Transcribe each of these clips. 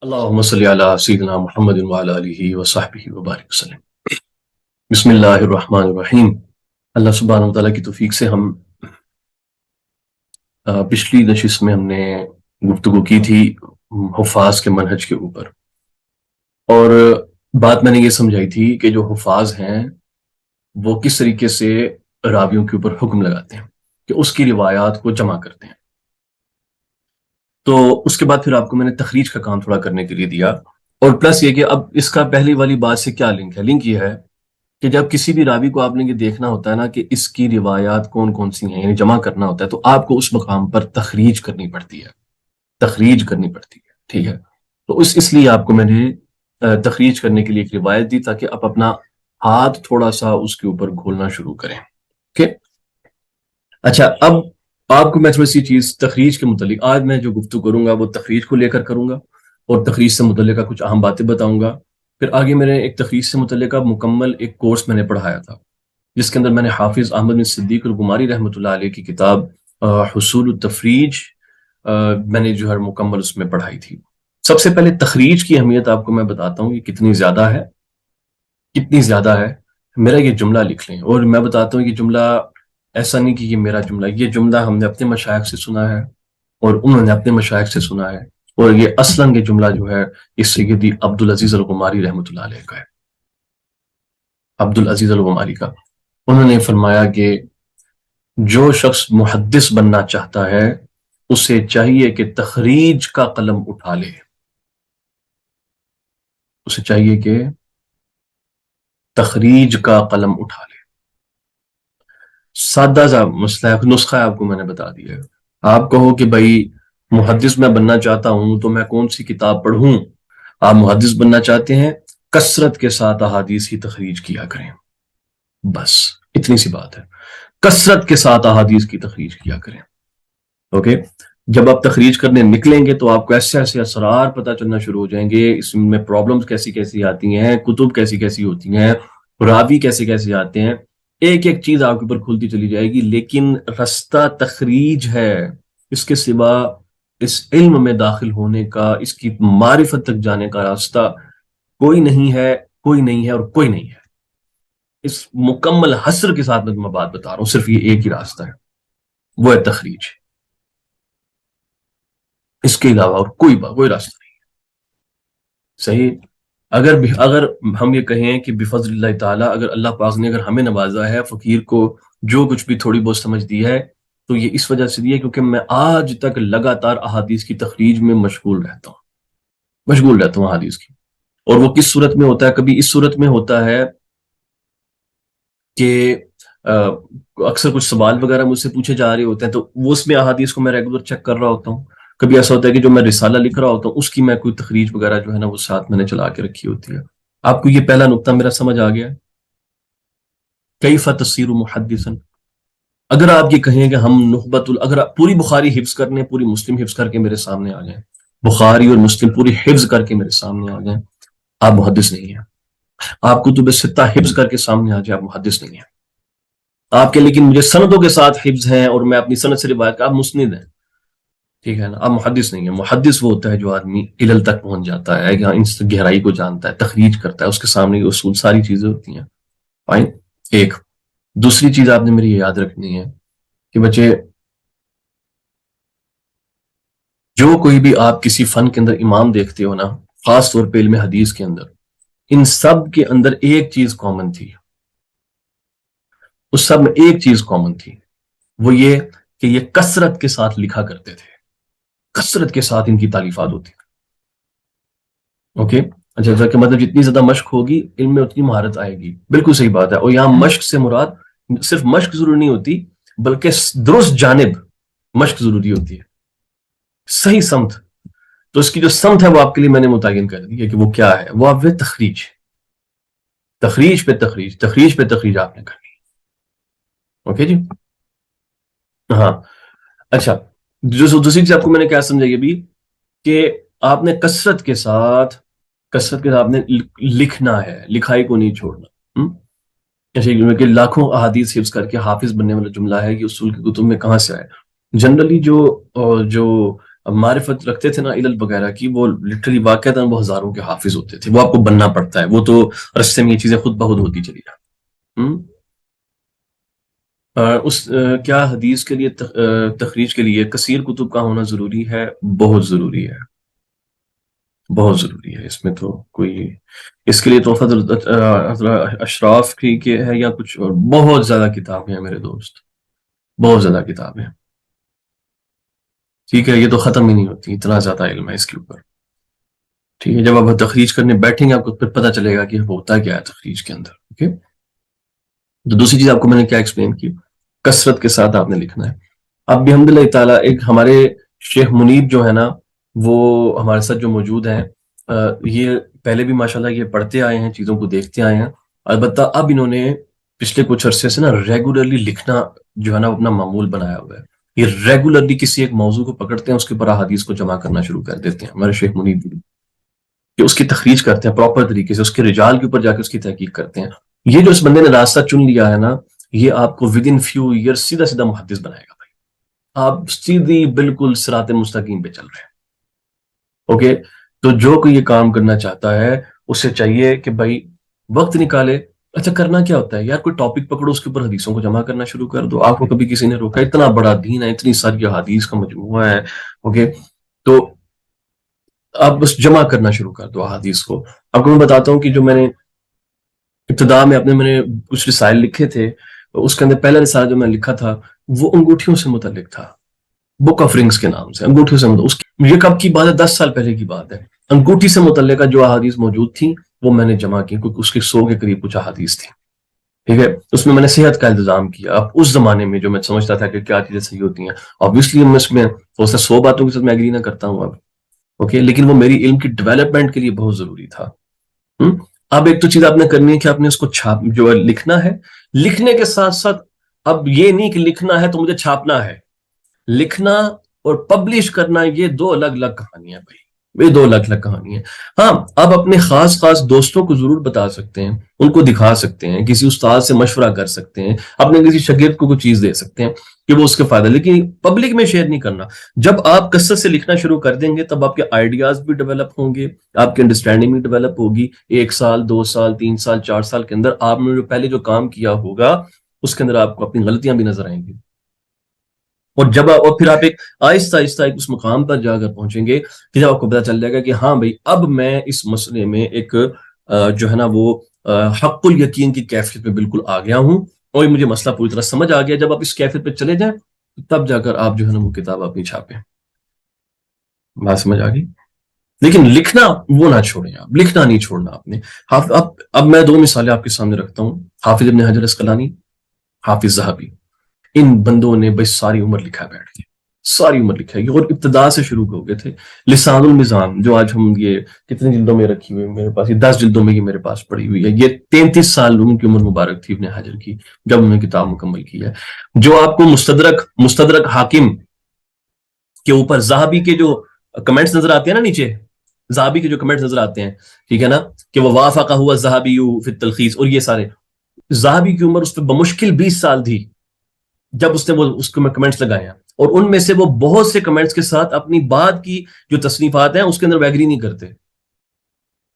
اللہم صلی علی سیدنا محمد وعلی آلہ وصحبہ وبارک وسلم۔ بسم اللہ الرحمن الرحیم۔ اللہ سبحانہ وتعالیٰ کی توفیق سے ہم پچھلی نشست میں ہم نے گفتگو کی تھی حفاظ کے منہج کے اوپر، اور بات میں نے یہ سمجھائی تھی کہ جو حفاظ ہیں وہ کس طریقے سے راویوں کے اوپر حکم لگاتے ہیں کہ اس کی روایات کو جمع کرتے ہیں۔ تو اس کے بعد پھر آپ کو میں نے تخریج کا کام تھوڑا کرنے کے لیے دیا، اور پلس یہ کہ اب اس کا پہلی والی بات سے کیا لنک ہے؟ لنک یہ ہے کہ جب کسی بھی راوی کو آپ نے یہ دیکھنا ہوتا ہے نا کہ اس کی روایات کون کون سی ہیں، یعنی جمع کرنا ہوتا ہے، تو آپ کو اس مقام پر تخریج کرنی پڑتی ہے، تخریج کرنی پڑتی ہے، ٹھیک ہے؟ تو اس لیے آپ کو میں نے تخریج کرنے کے لیے ایک روایت دی تاکہ آپ اپنا ہاتھ تھوڑا سا اس کے اوپر گھولنا شروع کریں۔ ٹھیک؟ اچھا، اب آپ کو میں تھوڑی سی چیز تخریج کے متعلق، آج میں جو گفتگو کروں گا وہ تخریج کو لے کر کروں گا، اور تخریج سے متعلقہ کچھ اہم باتیں بتاؤں گا۔ پھر آگے میں نے ایک تخریج سے متعلقہ مکمل ایک کورس میں نے پڑھایا تھا، جس کے اندر میں نے حافظ احمد بن صدیق الغماری رحمۃ اللہ علیہ کی کتاب حصول التفریج میں نے جو ہے مکمل اس میں پڑھائی تھی۔ سب سے پہلے تخریج کی اہمیت آپ کو میں بتاتا ہوں کہ کتنی زیادہ ہے، کتنی زیادہ ہے۔ میرا یہ جملہ لکھ لیں، اور میں بتاتا ہوں یہ جملہ ایسا نہیں کہ یہ میرا جملہ، یہ جملہ ہم نے اپنے مشائخ سے سنا ہے اور انہوں نے اپنے مشائخ سے سنا ہے، اور یہ اصلاً یہ جملہ جو ہے اس سیدی عبدالعزیز الغماری رحمۃ اللہ علیہ کا ہے، عبدالعزیز الغماری کا۔ انہوں نے فرمایا کہ جو شخص محدث بننا چاہتا ہے اسے چاہیے کہ تخریج کا قلم اٹھا لے، اسے چاہیے کہ تخریج کا قلم اٹھا لے۔ سادہ سا مسئلہ نسخہ آپ کو میں نے بتا دیا ہے۔ آپ کہو کہ بھائی محدث میں بننا چاہتا ہوں تو میں کون سی کتاب پڑھوں؟ آپ محدث بننا چاہتے ہیں، کثرت کے ساتھ احادیث کی تخریج کیا کریں، بس اتنی سی بات ہے، کثرت کے ساتھ احادیث کی تخریج کیا کریں۔ اوکے، جب آپ تخریج کرنے نکلیں گے تو آپ کو ایسے ایسے اسرار پتہ چلنا شروع ہو جائیں گے، اس میں پرابلمز کیسی کیسی آتی ہیں، کتب کیسی کیسی ہوتی ہیں، راوی کیسے کیسے آتے ہیں، ایک ایک چیز آپ کے اوپر کھلتی چلی جائے گی۔ لیکن رستہ تخریج ہے، اس کے سوا اس علم میں داخل ہونے کا، اس کی معرفت تک جانے کا راستہ کوئی نہیں ہے، کوئی نہیں ہے، اور کوئی نہیں ہے۔ اس مکمل حسر کے ساتھ میں بات بتا رہا ہوں، صرف یہ ایک ہی راستہ ہے، وہ ہے تخریج، اس کے علاوہ اور کوئی راستہ نہیں ہے۔ صحیح؟ اگر ہم یہ کہیں کہ بفضل اللہ تعالیٰ، اگر اللہ پاک نے اگر ہمیں نوازا ہے، فقیر کو جو کچھ بھی تھوڑی بہت سمجھ دی ہے، تو یہ اس وجہ سے دی ہے کیونکہ میں آج تک لگاتار احادیث کی تخریج میں مشغول رہتا ہوں احادیث کی۔ اور وہ کس صورت میں ہوتا ہے؟ کبھی اس صورت میں ہوتا ہے کہ اکثر کچھ سوال وغیرہ مجھ سے پوچھے جا رہے ہوتے ہیں، تو وہ اس میں احادیث کو میں ریگولر چیک کر رہا ہوتا ہوں۔ کبھی ایسا ہوتا ہے کہ جو میں رسالہ لکھ رہا ہوتا ہوں اس کی میں کوئی تخریج وغیرہ جو ہے نا وہ ساتھ میں نے چلا کے رکھی ہوتی ہے۔ آپ کو یہ پہلا نقطہ میرا سمجھ آ گیا؟ کیف تصیر محدثا، اگر آپ یہ کہیں کہ ہم اگر آپ پوری بخاری حفظ کرنے، پوری مسلم حفظ کر کے میرے سامنے آ جائیں، بخاری اور مسلم پوری حفظ کر کے میرے سامنے آ جائیں، آپ محدث نہیں ہیں۔ آپ کتب ستہ حفظ کر کے سامنے آ جائیں، آپ محدث نہیں ہیں۔ آپ کے لیکن مجھے سندوں کے ساتھ حفظ ہیں اور میں اپنی سند سے روایت کا، آپ مسند ہیں، ٹھیک ہے نا؟ آپ محدث نہیں ہیں۔ محدث وہ ہوتا ہے جو آدمی علل تک پہنچ جاتا ہے، کہ اس گہرائی کو جانتا ہے، تخریج کرتا ہے، اس کے سامنے اصول ساری چیزیں ہوتی ہیں۔ فائن، ایک دوسری چیز آپ نے میری یاد رکھنی ہے کہ بچے، جو کوئی بھی آپ کسی فن کے اندر امام دیکھتے ہو نا، خاص طور پہ علم حدیث کے اندر، ان سب کے اندر ایک چیز کامن تھی، اس سب میں ایک چیز کامن تھی، وہ یہ کہ یہ کثرت کے ساتھ لکھا کرتے تھے، کثرت کے ساتھ ان کی تالیفات ہوتی تھی۔ اوکے، اچھا، کہ مطلب جتنی زیادہ مشق ہوگی علم میں اتنی مہارت آئے گی، بالکل صحیح بات ہے۔ اور یہاں مشق سے مراد صرف مشق ضروری نہیں ہوتی، بلکہ درست جانب مشق ضروری ہوتی ہے، صحیح سمت۔ تو اس کی جو سمت ہے وہ آپ کے لیے میں نے متعین کر دی ہے کہ وہ کیا ہے، وہ آپ وہ تخریج، تخریج پہ تخریج، تخریج پہ تخریج آپ نے کرنی ہے۔ اوکے جی، ہاں۔ اچھا، جو دوسری چیز آپ کو میں نے کیا سمجھائی ابھی، کہ آپ نے کثرت کے ساتھ آپ نے لکھنا ہے، لکھائی کو نہیں چھوڑنا۔ جیسے کہ لاکھوں احادیث حفظ کر کے حافظ بننے والا جملہ ہے، یہ اصول کی کتب میں کہاں سے آیا؟ جنرلی جو معرفت رکھتے تھے نا علل وغیرہ کی، وہ لٹرلی واقعات وہ ہزاروں کے حافظ ہوتے تھے. وہ آپ کو بننا پڑتا ہے، وہ تو رستے میں یہ چیزیں خود بخود ہوتی چلی جائیں. کیا حدیث کے لیے تخریج کے لیے کثیر کتب کا ہونا ضروری ہے؟ بہت ضروری ہے، بہت ضروری ہے. اس میں تو کوئی، اس کے لیے تو فضل اشراف کی کہ ہے یا کچھ اور، بہت زیادہ کتابیں ہیں میرے دوست، بہت زیادہ کتابیں. ٹھیک ہے، یہ تو ختم ہی نہیں ہوتی، اتنا زیادہ علم ہے اس کے اوپر. ٹھیک ہے، جب آپ تخریج کرنے بیٹھیں گے آپ کو پھر پتہ چلے گا کہ ہوتا کیا ہے تخریج کے اندر. اوکے، تو دوسری چیز آپ کو میں نے کیا ایکسپلین کی، کثرت کے ساتھ آپ نے لکھنا ہے. اب بحمد اللہ تعالیٰ ایک ہمارے شیخ منیب جو ہے نا، وہ ہمارے ساتھ جو موجود ہیں، یہ پہلے بھی ماشاءاللہ یہ پڑھتے آئے ہیں، چیزوں کو دیکھتے آئے ہیں. البتہ اب انہوں نے پچھلے کچھ عرصے سے نا ریگولرلی لکھنا جو ہے نا اپنا معمول بنایا ہوا ہے. یہ ریگولرلی کسی ایک موضوع کو پکڑتے ہیں، اس کے اوپر احادیث کو جمع کرنا شروع کر دیتے ہیں. ہمارے شیخ منیب بھی کہ اس کی تخریج کرتے ہیں پراپر طریقے سے، اس کے رجال کے اوپر جا کے اس کی تحقیق کرتے ہیں. یہ جو اس بندے نے راستہ چن لیا ہے نا، یہ آپ کو ود ان فیو ایئر سیدھا سیدھا محدث بنائے گا بھائی. آپ سیدھی بالکل صراط مستقیم پہ چل رہے ہیں. اوکے، تو جو کوئی یہ کام کرنا چاہتا ہے اسے چاہیے کہ بھائی وقت نکالے. اچھا کرنا کیا ہوتا ہے یار، کوئی ٹاپک پکڑو، اس کے اوپر حدیثوں کو جمع کرنا شروع کر دو. آپ کو کبھی کسی نے روکا؟ اتنا بڑا دین ہے، اتنی ساری حدیث کا مجموعہ ہے. اوکے، تو آپ بس جمع کرنا شروع کر دو احادیث کو. آپ کو میں بتاتا ہوں کہ جو میں نے ابتدا میں میں نے کچھ رسائل لکھے تھے، اس کے اندر پہلا رسالہ جو میں لکھا تھا وہ انگوٹھیوں سے متعلق تھا، بک آف رنگز کے نام سے. انگوٹھیوں سے متعلق یہ کب کی بات ہے؟ 10 سال پہلے کی بات ہے. انگوٹھی سے متعلقہ جو احادیث موجود تھیں وہ میں نے جمع کی، کیونکہ اس کی 100 کے قریب کچھ احادیث تھیں. ٹھیک ہے، اس میں نے صحت کا التزام کیا. اب اس زمانے میں جو میں سمجھتا تھا کہ کیا چیزیں صحیح ہوتی ہیں، obviously میں اس میں ہو سکتا 100 باتوں کے ساتھ میں ایگری نہ کرتا ہوں اب. اوکے، لیکن وہ میری علم کی ڈیولپمنٹ کے لیے بہت ضروری تھا. اب ایک تو چیز آپ نے کرنی ہے کہ آپ نے اس کو جو لکھنا ہے. لکھنے کے ساتھ ساتھ اب یہ نہیں کہ لکھنا ہے تو مجھے چھاپنا ہے. لکھنا اور پبلش کرنا یہ دو الگ الگ کہانیاں بھائی، یہ دو الگ الگ کہانی ہے. ہاں، آپ اپنے خاص خاص دوستوں کو ضرور بتا سکتے ہیں، ان کو دکھا سکتے ہیں، کسی استاد سے مشورہ کر سکتے ہیں، اپنے کسی شاگرد کو کوئی چیز دے سکتے ہیں کہ وہ اس کے فائدہ، لیکن پبلک میں شیئر نہیں کرنا. جب آپ کثرت سے لکھنا شروع کر دیں گے تب آپ کے آئیڈیاز بھی ڈیولپ ہوں گے، آپ کی انڈرسٹینڈنگ بھی ڈیولپ ہوگی. 1 سال 2 سال 3 سال 4 سال کے اندر آپ نے جو پہلے جو کام کیا ہوگا اس کے اندر آپ کو اپنی غلطیاں بھی نظر آئیں گی. اور پھر آپ ایک آہستہ آہستہ ایک اس مقام پر جا کر پہنچیں گے کہ جب آپ کو پتا چل جائے گا کہ ہاں بھائی اب میں اس مسئلے میں ایک جو ہے نا وہ حق الیقین کی کیفیت میں بالکل آ گیا ہوں، اور مجھے مسئلہ پوری طرح سمجھ آ گیا. جب آپ اس کیفیت پہ چلے جائیں تب جا کر آپ جو ہے نا وہ کتاب اپنی چھاپیں. بات سمجھ آ گئی؟ لیکن لکھنا وہ نہ چھوڑیں، آپ لکھنا نہیں چھوڑنا آپ نے. اب میں 2 مثالیں آپ کے سامنے رکھتا ہوں. حافظ ابن حجر اسقلانی، حافظ ذہبی، ان بندوں نے بس ساری عمر لکھا بیٹھ کے، ساری عمر لکھا ہے. اور ابتدا سے شروع ہو گئے تھے. لسان المزام جو آج ہم یہ کتنے جلدوں میں رکھی ہوئی میرے پاس، یہ 10 جلدوں میں یہ میرے پاس پڑی ہوئی ہے. یہ 33 سال ان کی عمر مبارک تھی ابن حجر کی جب انہوں نے کتاب مکمل کی ہے. جو آپ کو مستدرک حاکم کے اوپر ذہبی کے جو کمنٹس نظر آتے ہیں نا نیچے، ذہبی کے جو کمنٹس نظر آتے ہیں، ٹھیک ہے نا، کہ وہ وافقہ ہوا ذہبی فی التلخیص، اور یہ سارے ذہبی کی عمر اس پہ بمشکل 20 سال تھی جب اس نے وہ اس کو میں کمنٹس لگائے ہیں. اور ان میں سے وہ بہت سے کمنٹس کے ساتھ اپنی بعد کی جو تصنیفات ہیں اس کے اندر ویگری نہیں کرتے،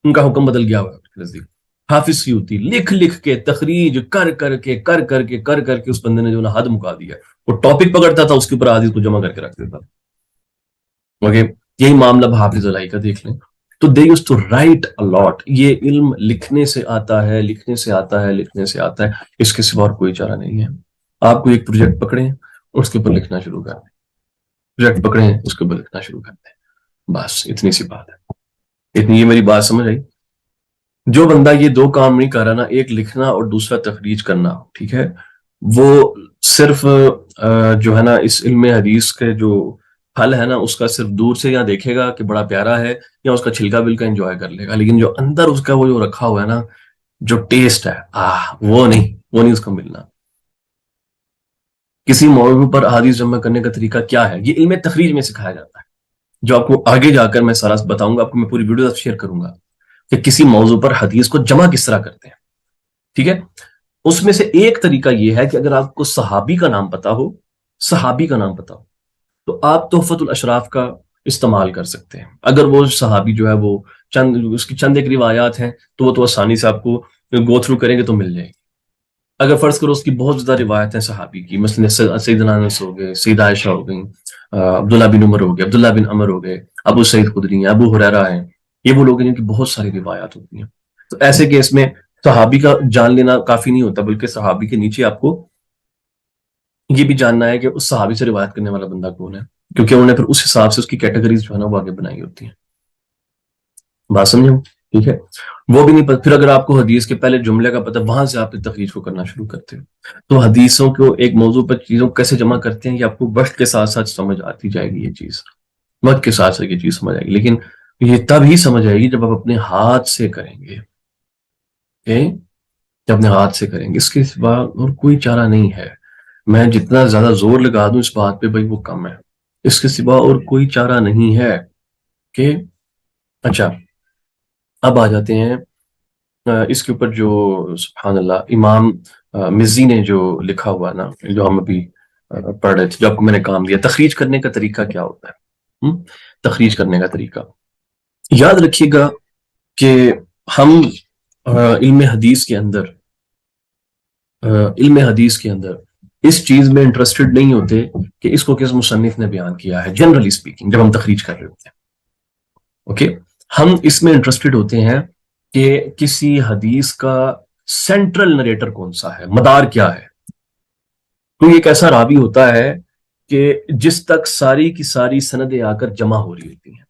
ان کا حکم بدل گیا ہوا ہے نزدیک. حافظ سیوطی لکھ لکھ کے تخریج کر کے اس بندے نے جو نا حد مکا دیا. وہ ٹاپک پکڑتا تھا، اس کے اوپر حدیث کو جمع کر کے رکھ دیتا. اوکے، یہی معاملہ حافظ علائی کا دیکھ لیں. تو دے یوز ٹو رائٹ ا لاٹ. یہ علم لکھنے سے آتا ہے، لکھنے سے آتا ہے، لکھنے سے آتا ہے. اس کے سوا اور کوئی چارہ نہیں ہے. آپ کو ایک پروجیکٹ پکڑیں، اس کے اوپر لکھنا شروع کر دیں. پروجیکٹ پکڑیں، اس کے اوپر لکھنا شروع کر دیں. بس اتنی سی بات ہے. اتنی یہ میری بات سمجھ آئی؟ جو بندہ یہ 2 کام نہیں کر رہا نا، ایک لکھنا اور دوسرا تخریج کرنا، ٹھیک ہے، وہ صرف جو ہے نا اس علم حدیث کے جو پھل ہے نا اس کا صرف دور سے یا دیکھے گا کہ بڑا پیارا ہے، یا اس کا چھلکا بلکا انجوائے کر لے گا، لیکن جو اندر اس کا وہ جو رکھا ہوا ہے نا، جو ٹیسٹ ہے وہ نہیں اس کو ملنا. کسی موضوع پر احادیث جمع کرنے کا طریقہ کیا ہے، یہ علم تخریج میں سکھایا جاتا ہے، جو آپ کو آگے جا کر میں سارا بتاؤں گا. آپ کو میں پوری ویڈیو شیئر کروں گا کہ کسی موضوع پر حدیث کو جمع کس طرح کرتے ہیں. ٹھیک ہے، اس میں سے ایک طریقہ یہ ہے کہ اگر آپ کو صحابی کا نام پتا ہو، صحابی کا نام پتا ہو، تو آپ تحفۃ الاشراف کا استعمال کر سکتے ہیں. اگر وہ صحابی جو ہے وہ اس کی چند ایک روایات ہیں تو وہ تو آسانی سے آپ کو گو تھرو کریں گے تو مل جائے گی. اگر فرض کرو اس کی بہت زیادہ روایت ہیں صحابی کی، مثلا سیدنا انس ہو گئے، سیدہ عائشہ ہو گئی، عبداللہ بن عمر ہو گئے، عبداللہ بن عمر ہو گئے، ابو سعید خدری ہیں، ابو ہریرہ ہیں، یہ وہ لوگ ہیں جن کی بہت ساری روایات ہوتی ہیں. تو ایسے کیس میں صحابی کا جان لینا کافی نہیں ہوتا، بلکہ صحابی کے نیچے آپ کو یہ بھی جاننا ہے کہ اس صحابی سے روایت کرنے والا بندہ کون ہے، کیونکہ انہوں نے پھر اس حساب سے اس کی کیٹیگریز جو ہے نا وہ آگے بنائی ہوتی ہیں. بات سمجھو؟ ٹھیک ہے. وہ بھی نہیں پتہ، پھر اگر آپ کو حدیث کے پہلے جملے کا پتہ، وہاں سے آپ تخریج کو کرنا شروع کرتے ہو. تو حدیثوں کو ایک موضوع پر چیزوں کو کیسے جمع کرتے ہیں یہ آپ کو وقت کے ساتھ ساتھ سمجھ آتی جائے گی. یہ چیز وقت کے ساتھ ساتھ یہ چیز سمجھ آئے گی، لیکن یہ تب ہی سمجھ آئے گی جب آپ اپنے ہاتھ سے کریں گے. جب اپنے ہاتھ سے کریں گے، اس کے سوا اور کوئی چارہ نہیں ہے. میں جتنا زیادہ زور لگا دوں اس بات پہ بھائی وہ کم ہے. اس کے سوا اور کوئی چارہ نہیں ہے. کہ اچھا اب آ جاتے ہیں اس کے اوپر جو سبحان اللہ امام مزی نے جو لکھا ہوا نا، جو ہم ابھی پڑھ رہے تھے، جو آپ کو میں نے کام دیا، تخریج کرنے کا طریقہ کیا ہوتا ہے. تخریج کرنے کا طریقہ یاد رکھیے گا کہ ہم علم حدیث کے اندر اس چیز میں انٹرسٹڈ نہیں ہوتے کہ اس کو کس مصنف نے بیان کیا ہے. جنرلی اسپیکنگ جب ہم تخریج کر رہے ہوتے ہیں، اوکے، ہم اس میں انٹرسٹڈ ہوتے ہیں کہ کسی حدیث کا سینٹرل نریٹر کون سا ہے، مدار کیا ہے. تو ایک ایسا راوی ہوتا ہے کہ جس تک ساری کی ساری سندیں آ کر جمع ہو رہی ہوتی ہیں.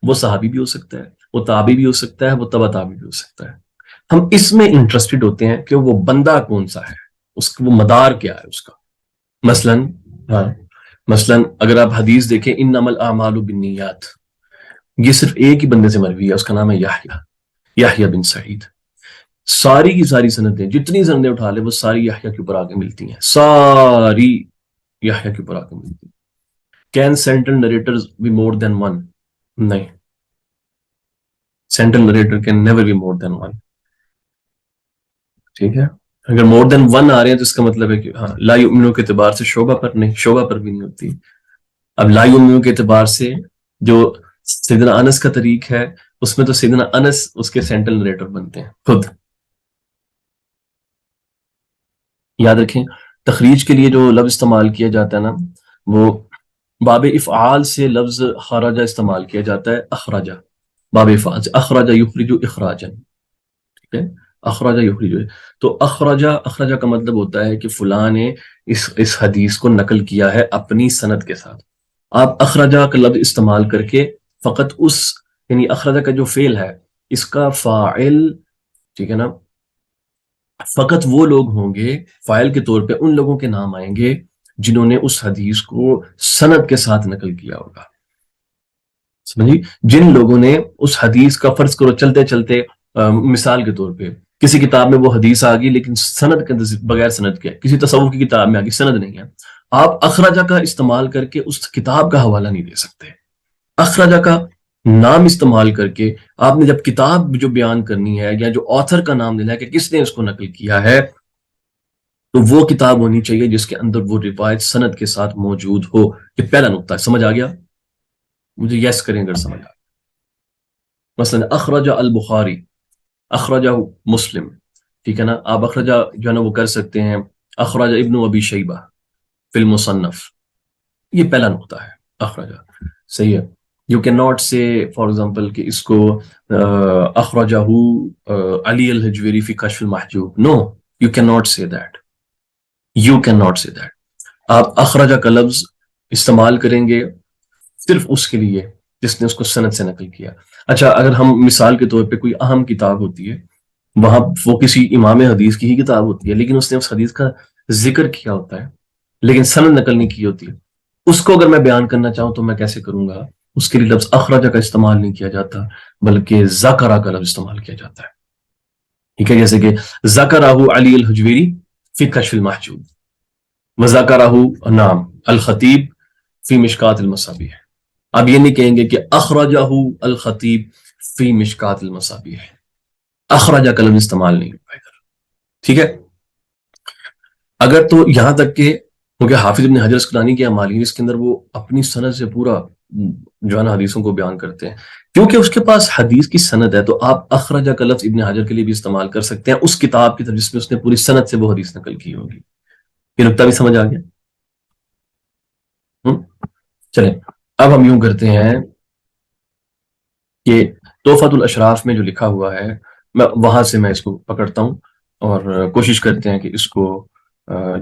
وہ صحابی بھی ہو سکتا ہے، وہ تابعی بھی ہو سکتا ہے، وہ تبع تابعی بھی ہو سکتا ہے. ہم اس میں انٹرسٹڈ ہوتے ہیں کہ وہ بندہ کون سا ہے، وہ مدار کیا ہے اس کا. مثلاً ہاں، مثلاً اگر آپ حدیث دیکھیں انما الاعمال بالنیات، یہ صرف ایک ہی بندے سے مروی ہے، اس کا نام ہے یحییٰ بن سعید. ساری کی ساری سندیں، جتنی سندیں اٹھا لے وہ ساری یحییٰ کے اوپر آ کے ملتی ہیں، ساری یحییٰ کے اوپر آ کے ملتی ہیں. Can central narrators be more than one? نہیں، central narrator can never be more than one. ٹھیک ہے، اگر مور دین ون آ رہے ہیں تو اس کا مطلب ہے کہ ہاں لا یؤمنون کے اعتبار سے شعبہ پر نہیں، شعبہ پر بھی نہیں ہوتی. اب لا یؤمنون کے اعتبار سے جو سیدنا انس کا طریق ہے، اس میں تو سیدنا انس اس کے سینٹرل نریٹر بنتے ہیں خود. یاد رکھیں تخریج کے لیے جو لفظ استعمال کیا جاتا ہے نا، وہ باب افعال سے لفظ خرجہ استعمال کیا جاتا ہے. اخرجہ، باب افعال سے اخرجہ یخرج اخراجا. ٹھیک ہے، اخرجہ یخرج. تو اخرجہ کا مطلب ہوتا ہے کہ فلاں نے اس حدیث کو نقل کیا ہے اپنی سند کے ساتھ. آپ اخرجہ کا لفظ استعمال کر کے فقط اس، یعنی اخرجہ کا جو فعل ہے اس کا فاعل، ٹھیک ہے نا، فقط وہ لوگ ہوں گے فاعل کے طور پہ، ان لوگوں کے نام آئیں گے جنہوں نے اس حدیث کو سند کے ساتھ نقل کیا ہوگا. سمجھی؟ جن لوگوں نے اس حدیث کا فرض کرو چلتے چلتے مثال کے طور پہ کسی کتاب میں وہ حدیث آ گئی لیکن سند کے بغیر سند کے، کسی تصوف کی کتاب میں آ گئی سند نہیں ہے، آپ اخرجہ کا استعمال کر کے اس کتاب کا حوالہ نہیں دے سکتے. اخرجہ کا نام استعمال کر کے آپ نے جب کتاب جو بیان کرنی ہے یا جو آتھر کا نام دینا ہے کہ کس نے اس کو نقل کیا ہے، تو وہ کتاب ہونی چاہیے جس کے اندر وہ روایت سند کے ساتھ موجود ہو. یہ پہلا نقطہ ہے. سمجھ آ گیا؟ مجھے یس کریں اگر سمجھ آ. مثلا اخرج البخاری، اخرجہ مسلم، ٹھیک ہے نا. آپ اخرجہ جو ہے نا وہ کر سکتے ہیں اخرج ابن ابی شیبہ فی المصنف. یہ پہلا نقطہ ہے اخرجہ. صحیح ہے. یو کین ناٹ سے فار ایگزامپل کہ اس کو اخرجہ علی الحجویری فی کشف المحجوب. نو، یو کین ناٹ سے دیٹ، یو کین ناٹ سے دیٹ. آپ اخرجہ کا لفظ استعمال کریں گے صرف اس کے لیے جس نے اس کو سند سے نقل کیا. اچھا، اگر ہم مثال کے طور پہ کوئی اہم کتاب ہوتی ہے، وہاں وہ کسی امام حدیث کی ہی کتاب ہوتی ہے لیکن اس نے اس حدیث کا ذکر کیا ہوتا ہے لیکن سند نقل نہیں کی ہوتی ہے، اس کو اگر میں بیان کرنا چاہوں تو میں کیسے کروں گا؟ اس کے لیے لفظ اخرجہ کا استعمال نہیں کیا جاتا بلکہ ذکرہ کا لفظ استعمال کیا جاتا ہے. ٹھیک ہے، جیسے کہ ذکرہ علی الحجویری فی کشف المحجوب، وذکرہ نام الخطیب فی مشکات المصابیح. اب یہ نہیں کہیں گے کہ اخرجہ الخطیب فی مشکات المصابیح، اخرجہ کا لفظ استعمال نہیں ہو پائے گا. ٹھیک ہے. اگر تو یہاں تک کہ کیونکہ حافظ ابن حجر اسقلانی کے اعمال اس کے اندر وہ اپنی سند سے پورا جو ہے نا حدیثوں کو بیان کرتے ہیں، کیونکہ اس کے پاس حدیث کی سند ہے، تو آپ اخرجہ کا لفظ ابن حجر کے لیے بھی استعمال کر سکتے ہیں اس کتاب کی طرف جس میں اس نے پوری سند سے وہ حدیث نقل کی ہوگی۔ یہ نقطہ بھی سمجھ آ گیا؟ چلیں اب ہم یوں کرتے ہیں کہ تحفۃ الاشراف میں جو لکھا ہوا ہے میں وہاں سے میں اس کو پکڑتا ہوں اور کوشش کرتے ہیں کہ اس کو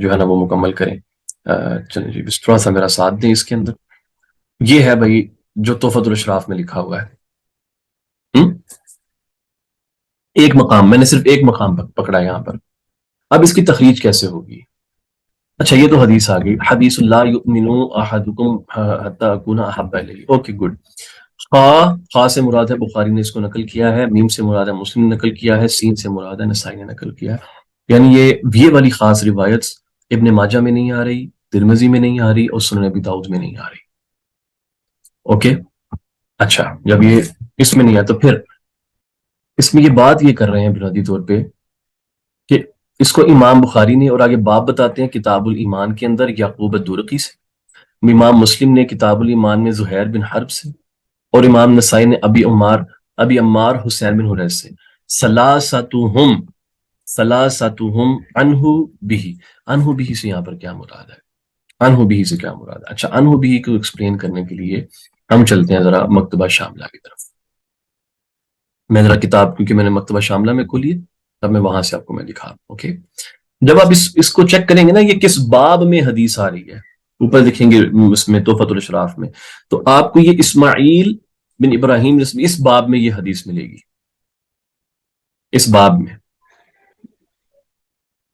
جو ہے نا وہ مکمل کریں۔ چلیں جی، بس تھوڑا سا میرا ساتھ دیں اس کے اندر۔ یہ ہے بھائی جو تحفۃ الاشراف میں لکھا ہوا ہے۔ ایک مقام، میں نے صرف ایک مقام پکڑا ہے یہاں پر۔ اب اس کی تخریج کیسے ہوگی؟ اچھا یہ تو حدیث آ گئی، حدیث لا یؤمن احدکم حتی اکون احب الیہ، اوکے گڈ۔ خا سے مراد ہے بخاری نے اس کو نقل کیا ہے، میم سے مراد ہے مسلم نے نقل کیا ہے، سین سے مراد ہے نسائی نے نقل کیا ہے، یعنی یہ والی خاص روایت ابن ماجہ میں نہیں آ رہی، ترمذی میں نہیں آ رہی، اور سنن ابی داؤد میں نہیں آ رہی۔ اوکے اچھا، جب یہ اس میں نہیں ہے تو پھر اس میں یہ بات یہ کر رہے ہیں بنیادی طور پہ کہ اس کو امام بخاری نے، اور آگے باب بتاتے ہیں کتاب الایمان کے اندر یعقوب الدرقی سے، امام مسلم نے کتاب الایمان میں زہیر بن حرب سے، اور امام نسائی نے ابی عمار حسین بن حریث سے۔ ثلاثتهم عنہ بھی، عنہ بھی سے یہاں پر کیا مراد ہے؟ عنہ بھی سے کیا مراد ہے؟ اچھا عنہ بھی کو ایکسپلین کرنے کے لیے ہم چلتے ہیں ذرا مکتبہ شاملہ کی طرف۔ میں ذرا کتاب کیونکہ میں نے مکتبہ شاملہ میں کھولی ہے، تب میں وہاں سے آپ کو میں دکھا دوں۔ اوکے، جب آپ اس کو چیک کریں گے نا یہ کس باب میں حدیث آ رہی ہے، اوپر دیکھیں گے اس میں تحفۃ الاشراف میں، تو آپ کو یہ اسماعیل بن ابراہیم اس باب میں یہ حدیث ملے گی، اس باب میں،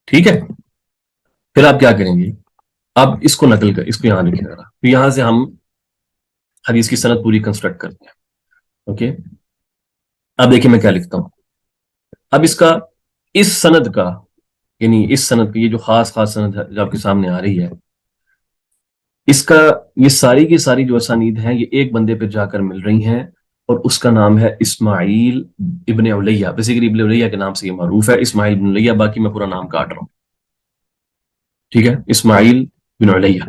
ٹھیک ہے؟ پھر آپ کیا کریں گے؟ اب اس کو نقل کر، اس کو یہاں لکھیں ذرا، تو یہاں سے ہم حدیث کی سند پوری کنسٹرکٹ کرتے ہیں۔ اوکے اب دیکھیں میں کیا لکھتا ہوں۔ اب اس کا، اس سند کا، یعنی اس سند کی یہ جو خاص سند ہے جو آپ کے سامنے آ رہی ہے، اس کا یہ ساری کی ساری جو اسانید ہیں یہ ایک بندے پہ جا کر مل رہی ہیں، اور اس کا نام ہے اسماعیل ابن علیہ، بیسیکلی ابن علیہ کے نام سے یہ معروف ہے، اسماعیل ابن علیہ، باقی میں پورا نام کاٹ رہا ہوں، ٹھیک ہے؟ اسماعیل بن علیہ۔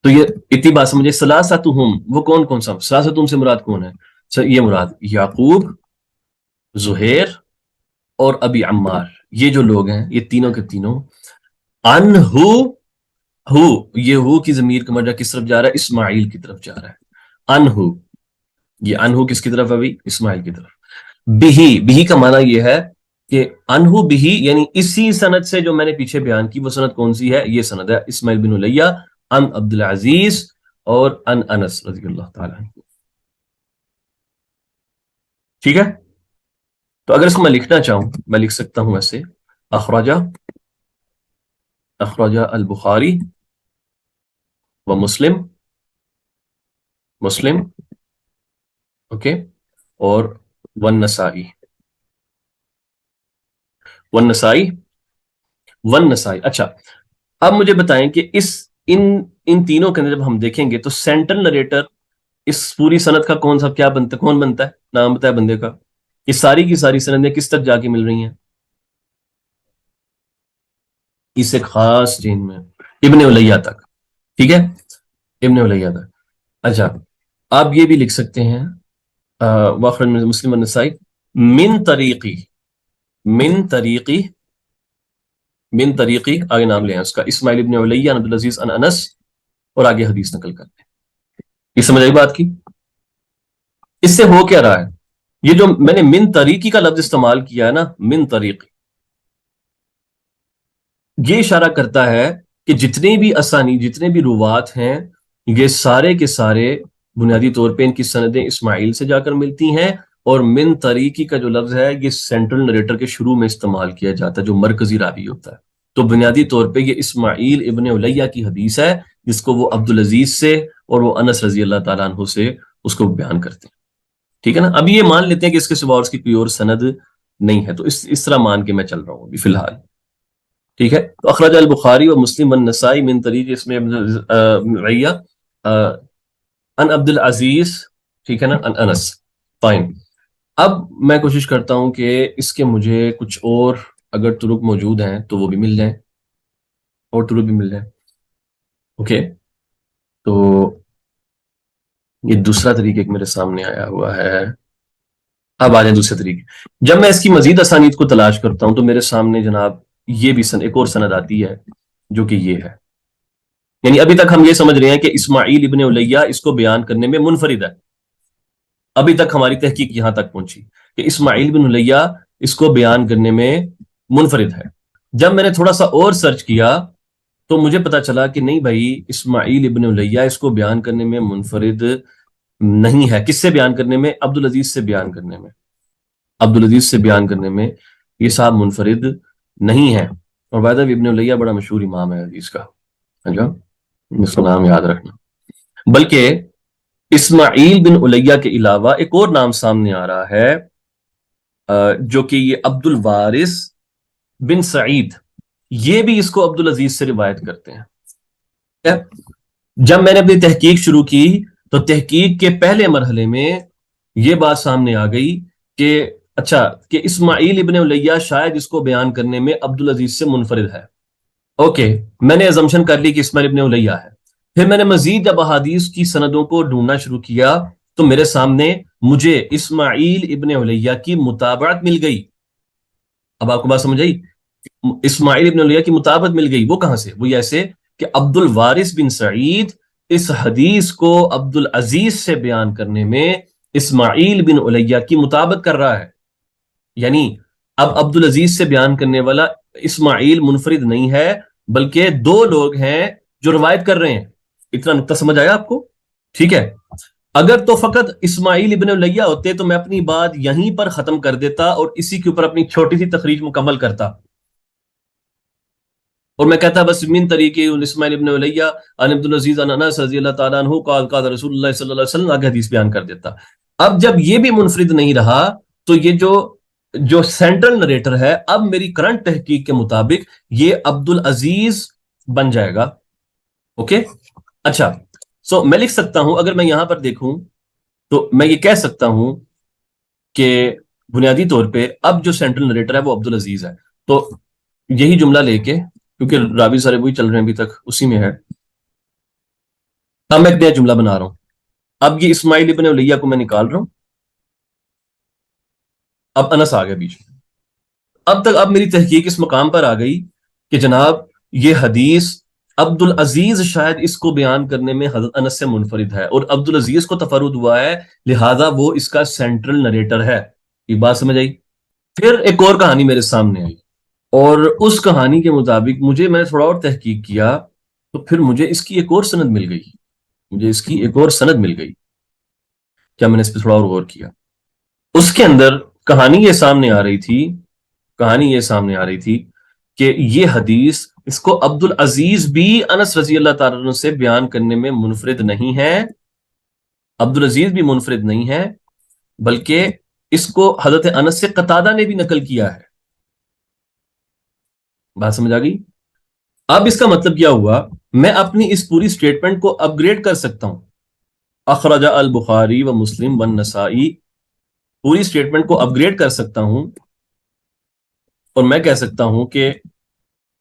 تو یہ اتنی بات سمجھے، ثلاثتہم وہ کون کون سا، ثلاثتہم سے مراد کون ہے؟ یہ مراد یعقوب، زہیر اور ابی عمار، یہ جو لوگ ہیں یہ تینوں کے تینوں انہو، ہو یہ ہو کی ضمیر کا مرجع کس طرف جا رہا ہے؟ اسماعیل کی طرف جا رہا ہے۔ انہو، یہ انہو کس کی طرف ہے ابھی؟ اسماعیل کی طرف۔ بہی کا معنی یہ ہے کہ انہو بہی یعنی اسی سند سے جو میں نے پیچھے بیان کی، وہ سند کون سی ہے؟ یہ سند ہے اسماعیل بن علیہ ان عبد العزیز اور ان انس رضی اللہ تعالیٰ عنہ، ٹھیک ہے؟ تو اگر اس کو میں لکھنا چاہوں میں لکھ سکتا ہوں ایسے، اخرجہ البخاری و مسلم، اوکے، اور والنسائی، اچھا اب مجھے بتائیں کہ ان تینوں کے اندر جب ہم دیکھیں گے تو سینٹرل نریٹر اس پوری سند کا کون بنتا ہے؟ نام بتایا بندے کا، یہ ساری کی ساری سندیں کس تک جا کے مل رہی ہیں؟ اس ایک خاص چین میں ابن علیہ تک، ٹھیک ہے؟ ابن علیہ تک۔ اچھا آپ یہ بھی لکھ سکتے ہیں واخرج من مسلم النسائی من طریقی آگے نام لیں اس کا، اسماعیل ابن علیہ عبد العزیز ان انس، اور آگے حدیث نقل کرتے ہیں۔ یہ سمجھ آئی بات کی؟ اس سے ہو کیا رہا ہے؟ یہ جو میں نے من طریقی کا لفظ استعمال کیا ہے نا، من طریقی، یہ اشارہ کرتا ہے کہ جتنے بھی اسانی، جتنے بھی روات ہیں، یہ سارے کے سارے بنیادی طور پہ ان کی سندیں اسماعیل سے جا کر ملتی ہیں، اور من طریقی کا جو لفظ ہے یہ سینٹرل نریٹر کے شروع میں استعمال کیا جاتا ہے جو مرکزی راوی ہوتا ہے۔ تو بنیادی طور پہ یہ اسماعیل ابن علیہ کی حدیث ہے جس کو وہ عبد العزیز سے اور وہ انس رضی اللہ تعالیٰ عنہ سے اس کو بیان کرتے ہیں، ٹھیک ہے نا؟ اب یہ مان لیتے ہیں کہ اس کے سوا اس کی کوئی اور سند نہیں ہے، تو اس طرح مان کے میں چل رہا ہوں ابھی فی الحال، ٹھیک ہے؟ تو اخرج البخاری و مسلم والنسائی من طریق اس میں علیہ ان عبد العزیز، ٹھیک ہے نا، ان انس، فائن۔ اب میں کوشش کرتا ہوں کہ اس کے مجھے کچھ اور اگر طرق موجود ہیں تو وہ بھی مل جائیں، اور طرق بھی مل جائیں، اوکے؟ تو یہ دوسرا طریقہ ایک میرے سامنے آیا ہوا ہے. اب آ جائیں دوسرے طریقے. جب میں اس کی مزید اسانید کو تلاش کرتا ہوں تو میرے سامنے جناب یہ بھی ایک اور سند آتی ہے جو کہ یہ ہے. یعنی ابھی تک ہم یہ سمجھ رہے ہیں کہ اسماعیل ابن الیہ اس کو بیان کرنے میں منفرد ہے. ابھی تک ہماری تحقیق یہاں تک پہنچی کہ اسماعیل بن الیہ اس کو بیان کرنے میں منفرد ہے. جب میں نے تھوڑا سا اور سرچ کیا تو مجھے پتا چلا کہ نہیں بھائی، اسماعیل ابن الیہ اس کو بیان کرنے میں منفرد نہیں ہے. کس سے بیان کرنے میں؟ عبدالعزیز سے بیان کرنے میں. عبدالعزیز سے بیان کرنے میں یہ صاحب منفرد نہیں ہے. اور بعد ابن الیہ بڑا مشہور امام ہے حدیث کا. اس کا نام یاد رکھنا. بلکہ اسماعیل بن الیہ کے علاوہ ایک اور نام سامنے آ رہا ہے جو کہ یہ عبد الوارث بن سعید، یہ بھی اس کو عبدالعزیز سے روایت کرتے ہیں. جب میں نے اپنی تحقیق شروع کی تو تحقیق کے پہلے مرحلے میں یہ بات سامنے آ گئی کہ اچھا کہ اسماعیل ابن الیہ شاید اس کو بیان کرنے میں عبدالعزیز سے منفرد ہے. اوکے، میں نے ازمپشن کر لی کہ اسماعیل ابن الیہ ہے. پھر میں نے مزید جب احادیث کی سندوں کو ڈھونڈنا شروع کیا تو میرے سامنے مجھے اسماعیل ابن الیہ کی متابعت مل گئی. اب آپ کو بات سمجھ آئی؟ اسماعیل ابن الیہ کی متابعت مل گئی. وہ کہاں سے؟ وہ ایسے کہ عبد الوارث بن سعید اس حدیث کو عبدالعزیز سے بیان کرنے میں اسماعیل بن الیہ کی مطابقت کر رہا ہے. یعنی اب عبدالعزیز سے بیان کرنے والا اسماعیل منفرد نہیں ہے، بلکہ دو لوگ ہیں جو روایت کر رہے ہیں. اتنا نقطہ سمجھ آیا آپ کو؟ ٹھیک ہے. اگر تو فقط اسماعیل ابن الیہ ہوتے تو میں اپنی بات یہیں پر ختم کر دیتا اور اسی کے اوپر اپنی چھوٹی سی تخریج مکمل کرتا، اور میں کہتا بس من طریقے اسماعیل ابن الیہ عن عبدالعزیز عن انس رضی اللہ تعالیٰ عنہ قال قال رسول اللہ صلی اللہ علیہ وسلم، آگے حدیث بیان کر دیتا. اب جب یہ بھی منفرد نہیں رہا تو یہ جو سینٹرل نریٹر ہے اب میری کرنٹ تحقیق کے مطابق یہ عبدالعزیز بن جائے گا. اوکے، اچھا. سو میں لکھ سکتا ہوں، اگر میں یہاں پر دیکھوں تو میں یہ کہہ سکتا ہوں کہ بنیادی طور پہ اب جو سینٹرل نریٹر ہے وہ عبدالعزیز ہے. تو یہی جملہ لے کے، کیونکہ راوی سارے وہی چل رہے ہیں ابھی تک اسی میں ہے، اب میں ایک نیا جملہ بنا رہا ہوں. اب یہ اسماعیل ابن الیہ کو میں نکال رہا ہوں. اب انس آ گیا بیچ میں. اب میری تحقیق اس مقام پر آ گئی کہ جناب یہ حدیث عبدالعزیز شاید اس کو بیان کرنے میں حضرت انس سے منفرد ہے، اور عبدالعزیز کو تفرد ہوا ہے، لہذا وہ اس کا سینٹرل نریٹر ہے. یہ بات سمجھ آئی؟ پھر ایک اور کہانی میرے سامنے آئی، اور اس کہانی کے مطابق میں نے تھوڑا اور تحقیق کیا تو پھر مجھے اس کی ایک اور سند مل گئی. کیا میں نے اس پہ تھوڑا اور غور کیا. اس کے اندر کہانی یہ سامنے آ رہی تھی کہ یہ حدیث اس کو عبدالعزیز بھی انس رضی اللہ تعالیٰ عنہ سے بیان کرنے میں منفرد نہیں ہے. عبدالعزیز بھی منفرد نہیں ہے، بلکہ اس کو حضرت انس سے قتادہ نے بھی نقل کیا ہے. بات سمجھ آ گئی؟ اب اس کا مطلب کیا ہوا؟ میں اپنی اس پوری سٹیٹمنٹ کو اپ گریڈ کر سکتا ہوں. اخرج البخاری و مسلم والنسائی، پوری سٹیٹمنٹ کو اپ گریڈ کر سکتا ہوں، اور میں کہہ سکتا ہوں کہ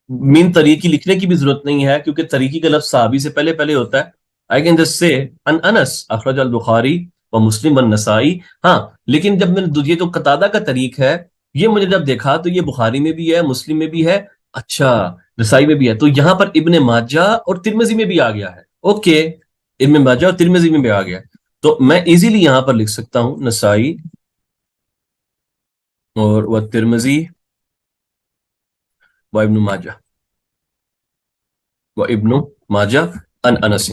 من طریقی لکھنے کی بھی ضرورت نہیں ہے، کیونکہ طریقی کا لفظ صحابی سے پہلے پہلے ہوتا ہے. آئی کین جسٹ سے ان انس اخرج البخاری و مسلم والنسائی. ہاں، لیکن جب میں نے یہ تو قتادہ کا طریق ہے، یہ مجھے جب دیکھا تو یہ بخاری میں بھی ہے، مسلم میں بھی ہے، اچھا نسائی میں بھی ہے، تو یہاں پر ابن ماجہ اور ترمذی میں بھی آ گیا ہے. اوکے، ابن ماجہ اور ترمذی میں بھی آ گیا، تو میں ایزیلی یہاں پر لکھ سکتا ہوں نسائی اور وہ ترمذی و ابن ماجہ و ابن ماجہ ان انس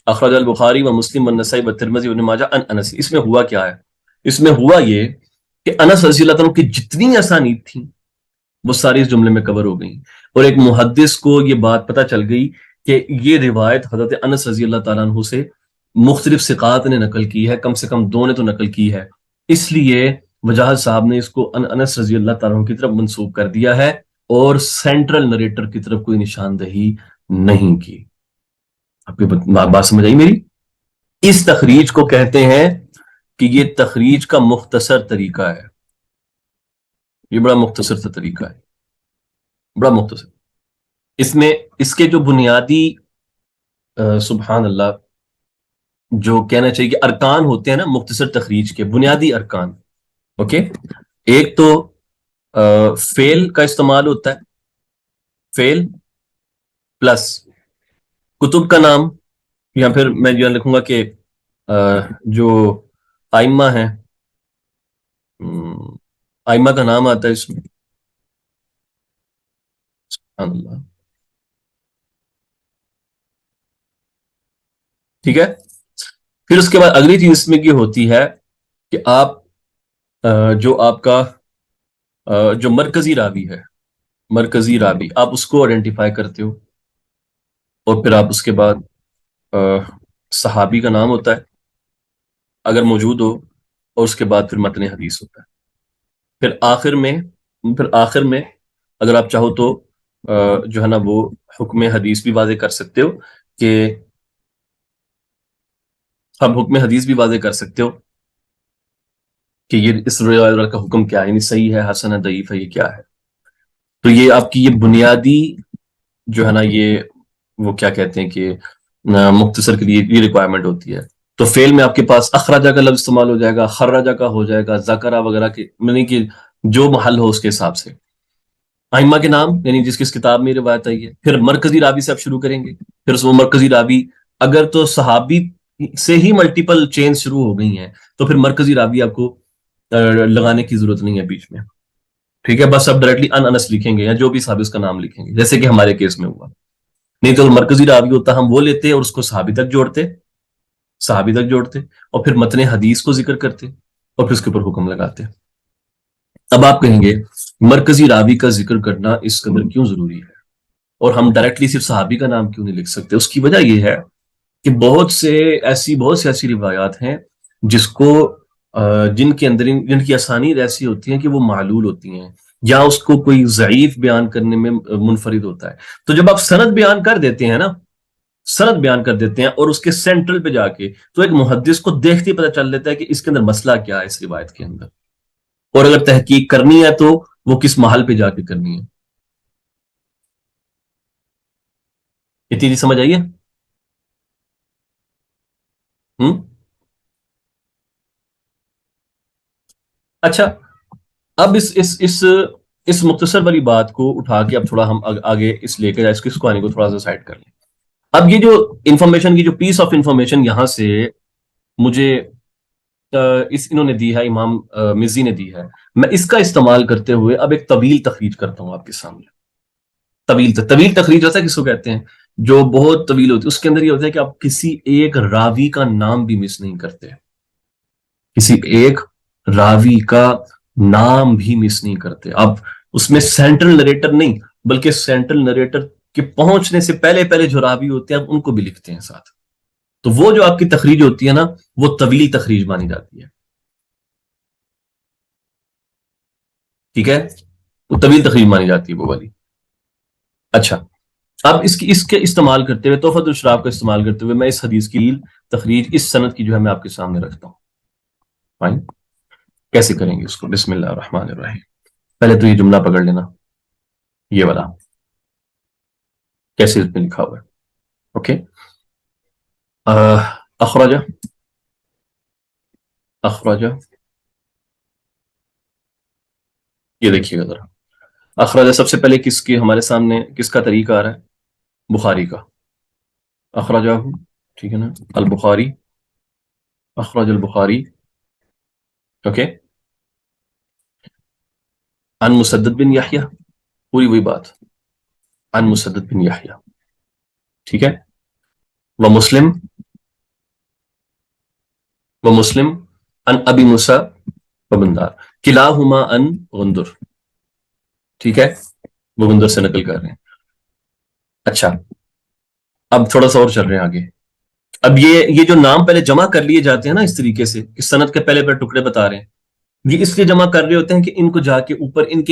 اخرج البخاری و مسلم والنسائی و ترمذی و ابن ماجہ ان انس. اس میں ہوا کیا ہے؟ اس میں ہوا یہ کہ انس رضی اللہ عنہ کی جتنی اسانید تھیں وہ ساری اس جملے میں کور ہو گئیں، اور ایک محدث کو یہ بات پتہ چل گئی کہ یہ روایت حضرت انس رضی اللہ تعالیٰ عنہ سے مختلف ثقات نے نقل کی ہے، کم سے کم دو نے تو نقل کی ہے. اس لیے وجاہت صاحب نے اس کو انس رضی اللہ تعالیٰ عنہ کی طرف منسوب کر دیا ہے اور سینٹرل نریٹر کی طرف کوئی نشاندہی نہیں کی. آپ کی بات سمجھ آئی میری؟ اس تخریج کو کہتے ہیں کہ یہ تخریج کا مختصر طریقہ ہے. یہ بڑا مختصر سا طریقہ ہے، بڑا مختصر. اس میں اس کے جو بنیادی سبحان اللہ جو کہنا چاہیے کہ ارکان ہوتے ہیں نا مختصر تخریج کے، بنیادی ارکان. اوکے. ایک تو فعل کا استعمال ہوتا ہے، فعل پلس کتب کا نام، یا پھر میں جو لکھوں گا کہ جو آئمہ ہیں، آئمہ کا نام آتا ہے اس میں. سبحان اللہ. ٹھیک ہے. پھر اس کے بعد اگلی چیز اس میں کی ہوتی ہے کہ آپ جو آپ کا جو مرکزی راوی ہے، مرکزی راوی آپ اس کو آئیڈینٹیفائی کرتے ہو، اور پھر آپ اس کے بعد صحابی کا نام ہوتا ہے اگر موجود ہو، اور اس کے بعد پھر متن حدیث ہوتا ہے. پھر آخر میں اگر آپ چاہو تو جو ہے نا وہ حکم حدیث بھی واضح کر سکتے ہو کہ ہم حکم حدیث بھی واضح کر سکتے ہو کہ یہ اس روایت کا حکم کیا ہے، یعنی صحیح ہے، حسن ہے، ضعیف ہے، یہ کیا ہے. تو یہ آپ کی یہ بنیادی جو ہے نا یہ وہ کیا کہتے ہیں کہ مختصر کے لیے یہ ریکوائرمنٹ ہوتی ہے. تو فعل میں آپ کے پاس اخراجہ کا لفظ استعمال ہو جائے گا، خراجہ کا ہو جائے گا، ذکرہ وغیرہ کے، یعنی کہ جو محل ہو اس کے حساب سے. ائمہ کے نام یعنی جس کس کتاب میں یہ روایت آئی ہے. پھر مرکزی راوی سے آپ شروع کریں گے. پھر اس میں مرکزی راوی اگر تو صحابی سے ہی ملٹیپل چینز شروع ہو گئی ہیں تو پھر مرکزی راوی آپ کو لگانے کی ضرورت نہیں ہے بیچ میں. ٹھیک ہے. بس آپ ڈائریکٹلی ان انس لکھیں گے یا جو بھی صحابی اس کا نام لکھیں گے، جیسے کہ ہمارے کیس میں ہوا. نہیں تو مرکزی راوی ہوتا ہم وہ لیتے اور اس کو صحابی تک جوڑتے، صحابی تک جوڑتے، اور پھر متن حدیث کو ذکر کرتے، اور پھر اس کے اوپر حکم لگاتے. اب آپ کہیں گے مرکزی راوی کا ذکر کرنا اس قدر کیوں ضروری ہے، اور ہم ڈائریکٹلی صرف صحابی کا نام کیوں نہیں لکھ سکتے؟ اس کی وجہ یہ ہے کہ بہت سی ایسی روایات ہیں جس کو جن کے اندر جن کی اسانید ایسی ہوتی ہیں کہ وہ معلول ہوتی ہیں، یا اس کو کوئی ضعیف بیان کرنے میں منفرد ہوتا ہے. تو جب آپ سند بیان کر دیتے ہیں نا، سند بیان کر دیتے ہیں اور اس کے سینٹرل پہ جا کے، تو ایک محدث کو دیکھتے ہی پتہ چل دیتا ہے کہ اس کے اندر مسئلہ کیا ہے اس روایت کے اندر، اور اگر تحقیق کرنی ہے تو وہ کس محل پہ جا کے کرنی ہے. اتنی چیز سمجھ آئیے؟ ہوں. اچھا. اب اس مختصر والی بات کو اٹھا کے اب تھوڑا ہم آگے اس لے کے اس کو آنے کو تھوڑا سا سائڈ کر لیں. اب یہ جو انفارمیشن کی جو پیس آف انفارمیشن یہاں سے مجھے انہوں نے دی ہے، امام مزی نے دی ہے، میں اس کا استعمال کرتے ہوئے اب ایک طویل تخریج کرتا ہوں آپ کے سامنے. طویل تخریج ایسا کس کو کہتے ہیں؟ جو بہت طویل ہوتی ہے. اس کے اندر یہ ہوتا ہے کہ آپ کسی ایک راوی کا نام بھی مس نہیں کرتے، کسی ایک راوی کا نام بھی مس نہیں کرتے. اب اس میں سینٹرل نریٹر نہیں، بلکہ سینٹرل نریٹر کے پہنچنے سے پہلے پہلے جو راوی ہوتے ہیں ان کو بھی لکھتے ہیں ساتھ. تو وہ جو آپ کی تخریج ہوتی ہے نا، وہ طویل تخریج مانی جاتی ہے. ٹھیک ہے. وہ طویل تخریج مانی جاتی ہے وہ والی. اچھا. اب اس کے استعمال کرتے ہوئے، تحفۃ الشراف کا استعمال کرتے ہوئے، میں اس حدیث کی تخریج اس سند کی جو ہے میں آپ کے سامنے رکھتا ہوں. فائن. کیسے کریں گے اس کو؟ بسم اللہ الرحمن الرحیم. پہلے تو یہ جملہ پکڑ لینا، یہ والا کیسے اس میں لکھا ہوا ہے. اوکے. اخرجہ، اخرجہ، یہ دیکھیے گا ذرا. اخرجہ سب سے پہلے کس کی ہمارے سامنے کس کا طریقہ آ رہا ہے؟ بخاری کا. اخرجہ، ٹھیک ہے نا، البخاری، اخرج البخاری. اوکے. عن مسدد بن یحییٰ، پوری وہی بات، عن مسدد بن یحییٰ. ٹھیک ہے. وہ مسلم، ومسلم عن ابی موسیٰ وبندار، کلاہما عن غندر. ٹھیک ہے. وہ غندر سے نقل کر رہے ہیں. اچھا. اب تھوڑا سا اور چل رہے ہیں آگے. اب یہ جو نام پہلے جمع کر لیے جاتے ہیں نا اس طریقے سے، اس سند کے پہلے پہلے ٹکڑے بتا رہے ہیں، یہ اس لیے جمع کر رہے ہوتے ہیں کہ ان کو جا کے اوپر ان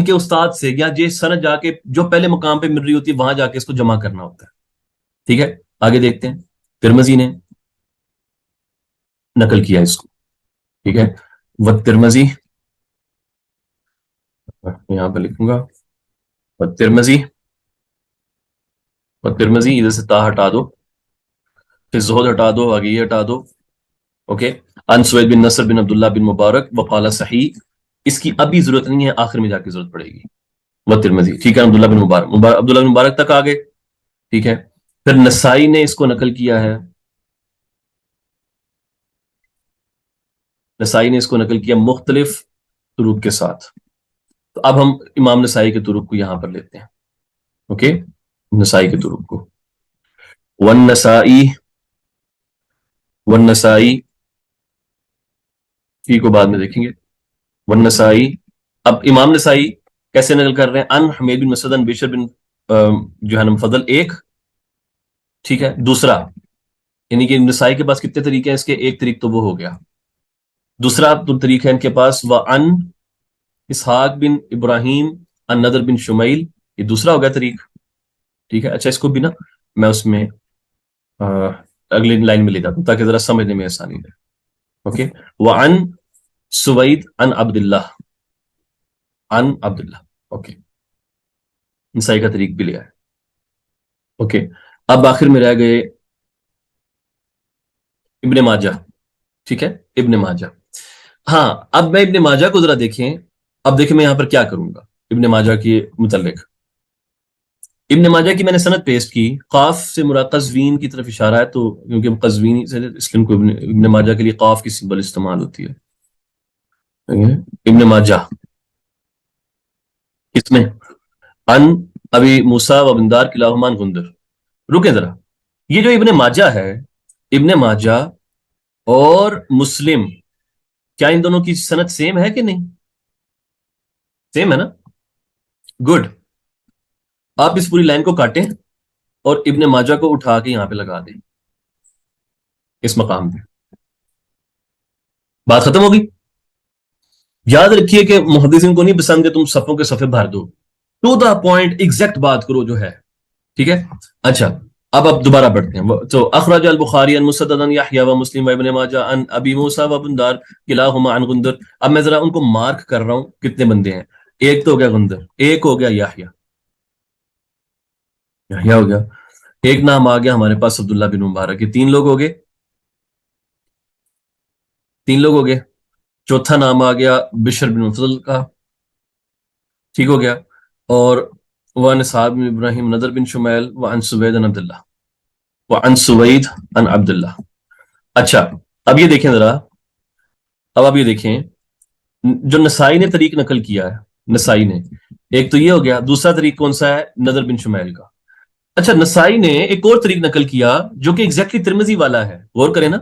کے استاد سے، یا یہ سند جا کے جو پہلے مقام پہ مل رہی ہوتی ہے وہاں جا کے اس کو جمع کرنا ہوتا ہے. ٹھیک ہے. آگے دیکھتے ہیں. ترمذی نے نقل کیا اس کو. ٹھیک ہے. وہ ترمذی، یہاں پہ لکھوں گا ترمذی، اور ترمذی ادھر سے تا ہٹا دو، پھر زہد ہٹا دو، آگے یہ ہٹا دو. اوکے. ان سوید بن نصر بن عبداللہ بن مبارک وقال صحیح، اس کی ابھی ضرورت نہیں ہے، آخر میں جا کے ضرورت پڑے گی. وہ ترمذی. ٹھیک ہے. عبداللہ بن مبارک، عبداللہ بن مبارک تک آگے. ٹھیک ہے. پھر نسائی نے اس کو نقل کیا ہے، نسائی نے اس کو نقل کیا مختلف طرق کے ساتھ. تو اب ہم امام نسائی کے طرق کو یہاں پر لیتے ہیں. اوکے. نسائی کے طرق کو، والنسائی فی کو بعد میں دیکھیں گے. والنسائی، اب امام نسائی کیسے نقل کر رہے ہیں؟ ان حمید بن مسعود ان بشر بن جو ہے فضل ایک. ٹھیک ہے. دوسرا، یعنی کہ نسائی کے پاس کتنے طریقے ہیں اس کے؟ ایک طریق تو وہ ہو گیا. دوسرا طریقہ ہے ان کے پاس وَأَنْ اسحاق بن ابراہیم ان نضر بن شمیل، یہ دوسرا ہو گیا طریق. ٹھیک ہے. اچھا، اس کو بھی نا میں اس میں اگلی لائن میں لے جاتا ہوں تاکہ ذرا سمجھنے میں آسانی رہے. اوکے. وَأَنْ سوید ان عبداللہ، ان عبداللہ. اوکے. نسائی کا طریق بھی لیا ہے. اوکے. اب آخر میں رہ گئے ابن ماجہ. ٹھیک ہے. ابن ماجہ. ہاں، اب میں ابن ماجہ کو ذرا دیکھیں. اب دیکھیں میں یہاں پر کیا کروں گا ابن ماجہ کے متعلق. ابن ماجہ کی میں نے سند پیسٹ کی، قاف سے مراد قزوین کی طرف اشارہ ہے، تو کیونکہ قزوینی سے اس لیے ابن ماجہ کے لیے قاف کی سمبل استعمال ہوتی ہے. ابن ماجہ اس میں ان ابی موسیٰ و بندار کلاہمان غندر. رکیں ذرا، یہ جو ابن ماجہ ہے، ابن ماجہ اور مسلم، کیا ان دونوں کی سند سیم ہے کہ نہیں؟ سیم ہے نا. گڈ. آپ اس پوری لائن کو کاٹیں اور ابن ماجہ کو اٹھا کے یہاں پہ لگا دیں اس مقام پہ. بات ختم ہوگی. یاد رکھیے کہ محدثین کو نہیں پسند کہ تم صفوں کے صفحے بھر دو، ٹو دا پوائنٹ ایگزیکٹ بات کرو جو ہے. ٹھیک ہے. اچھا، اب دوبارہ پڑھتے ہیں. تو اخرج البخاری عن مسدد عن یحییٰ و مسلم و ابن ماجہ عن ابی موسیٰ و بندار کلاہما عن غندر. اب میں ذرا ان کو مارک کر رہا ہوں کتنے بندے ہیں. ایک تو ہو گیا غندر، ایک ہو گیا یحییٰ ہو گیا، ایک نام آ گیا ہمارے پاس عبداللہ بن مبارک. یہ تین لوگ ہو گئے، تین لوگ ہو گئے. چوتھا نام آ گیا بشر بن فضل کا. ٹھیک ہو گیا. اور وَعَنْ اسحاق بن ابراہیم نضر بن شمیل وعن سوید عن عبداللہ وعن سوید عن عبداللہ. اچھا، اب یہ دیکھیں ذرا، اب آپ یہ دیکھیں جو نسائی نے طریق نقل کیا ہے، نسائی نے ایک تو یہ ہو گیا. دوسرا طریق کون سا ہے؟ نضر بن شمیل کا. اچھا، نسائی نے ایک اور طریق نقل کیا جو کہ ایگزیکٹلی ترمذی والا ہے. غور کریں نا،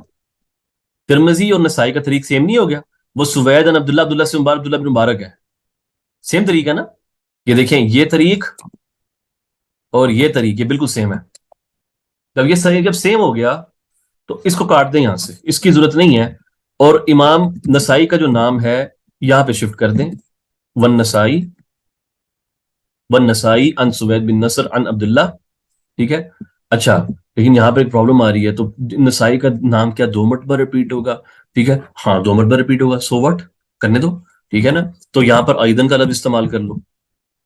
ترمذی اور نسائی کا طریق سیم نہیں ہو گیا؟ وہ سوید عن عبداللہ، عبداللہ سے مبارک، عبداللہ بن مبارک ہے. سیم طریق ہے نا. یہ دیکھیں، یہ طریق اور یہ طریق یہ بالکل سیم ہے. جب یہ طریق جب سیم ہو گیا تو اس کو کاٹ دیں یہاں سے، اس کی ضرورت نہیں ہے. اور امام نسائی کا جو نام ہے یہاں پہ شفٹ کر دیں، والنسائی، والنسائی ان سوید بن نصر ان عبداللہ. ٹھیک ہے. اچھا، لیکن یہاں پہ ایک پرابلم آ رہی ہے. تو نسائی کا نام کیا دو مرتبہ ریپیٹ ہوگا؟ ٹھیک ہے. ہاں، دو مرتبہ ریپیٹ ہوگا. سو وٹ، کرنے دو. ٹھیک ہے نا. تو یہاں پر ایدن کا لفظ استعمال کر لو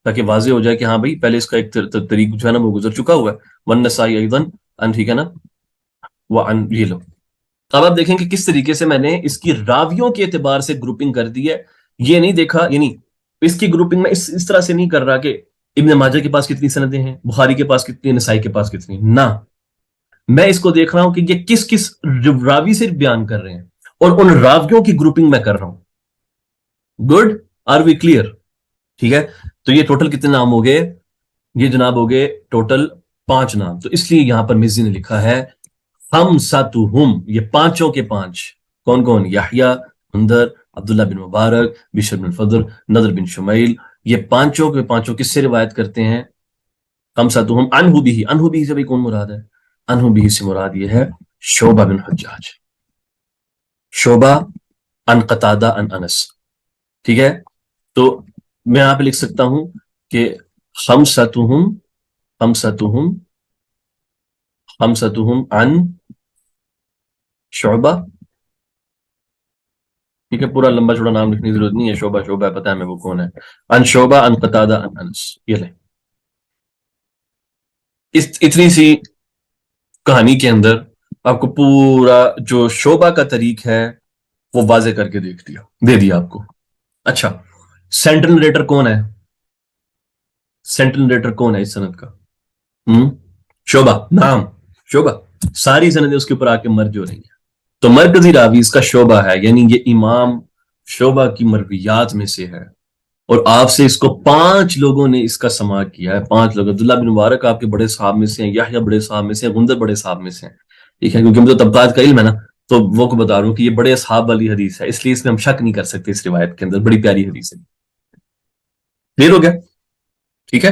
تاکہ واضح ہو جائے کہ ہاں بھائی پہلے اس کا ایک طریق جو ہے نا وہ گزر چکا ہوا ہے. والنسائی ایدن ان، ٹھیک ہے نا. وعن، یہ لو. اب آپ دیکھیں کہ کس طریقے سے میں نے اس کی راویوں کے اعتبار سے گروپنگ کر دی ہے. یہ نہیں دیکھا، یعنی اس کی گروپنگ میں اس طرح سے نہیں کر رہا کہ ابن ماجہ کے پاس کتنی سندیں ہیں، بخاری کے پاس کتنی، نسائی کے پاس کتنی. نہ، میں اس کو دیکھ رہا ہوں کہ یہ کس کس راوی سے بیان کر رہے ہیں اور ان راویوں کی گروپنگ میں کر رہا ہوں. گڈ. Are we clear? ٹھیک ہے. تو یہ ٹوٹل کتنے نام ہو گئے؟ یہ جناب ہو گئے ٹوٹل 5 نام. تو اس لیے یہاں پر مزی نے لکھا ہے ہم ساتہم، یہ پانچوں کے پانچ. کون کون؟ یحییٰ، غندر، عبداللہ بن مبارک، بشر بن فضل، نضر بن شمیل. یہ پانچوں کے پانچوں کس سے روایت کرتے ہیں؟ ہم ساتہم عنہ بھی. عنہ بھی سے بھی کون مراد ہے؟ عنہ بھی سے مراد یہ ہے شعبہ بن حجاج. شعبہ عن قتادہ عن انس. ٹھیک ہے. تو میں یہاں پہ لکھ سکتا ہوں کہ خمسۃہم، خمسۃہم، خمسۃہم عن شعبہ. ٹھیک ہے. پورا لمبا چھوڑا نام لکھنے کی ضرورت نہیں ہے، شعبہ شعبہ ہے، پتہ ہے ہمیں وہ کون ہے. عن شعبہ عن قتادہ عن انس. یہ لیں، اتنی سی کہانی کے اندر آپ کو پورا جو شعبہ کا طریق ہے وہ واضح کر کے دے دیا آپ کو. اچھا، سینٹرل نریٹر کون ہے؟ سینٹرل نریٹر کون ہے اس سند کا؟ ہم شعبہ نام، شعبہ ساری سندیں اس کے اوپر آ کے مرج ہو رہی ہیں. تو مرکزی راوی اس کا شعبہ ہے، یعنی یہ امام شعبہ کی مرویات میں سے ہے. اور آپ سے اس کو 5 لوگوں نے اس کا سماع کیا ہے. 5 لوگ. عبداللہ بن مبارک آپ کے بڑے صاحب میں سے ہیں، یحییٰ بڑے صاحب میں سے ہیں، غندر بڑے صاحب میں سے ہیں. ٹھیک ہے، کیونکہ مجھے طبقات کا علم ہے نا، تو وہ کو بتا رہا ہوں کہ یہ بڑے اصحاب والی حدیث ہے، اس لیے اس میں ہم شک نہیں کر سکتے. اس روایت کے اندر بڑی پیاری حدیث ہے. کلیئر ہو گیا؟ ٹھیک ہے.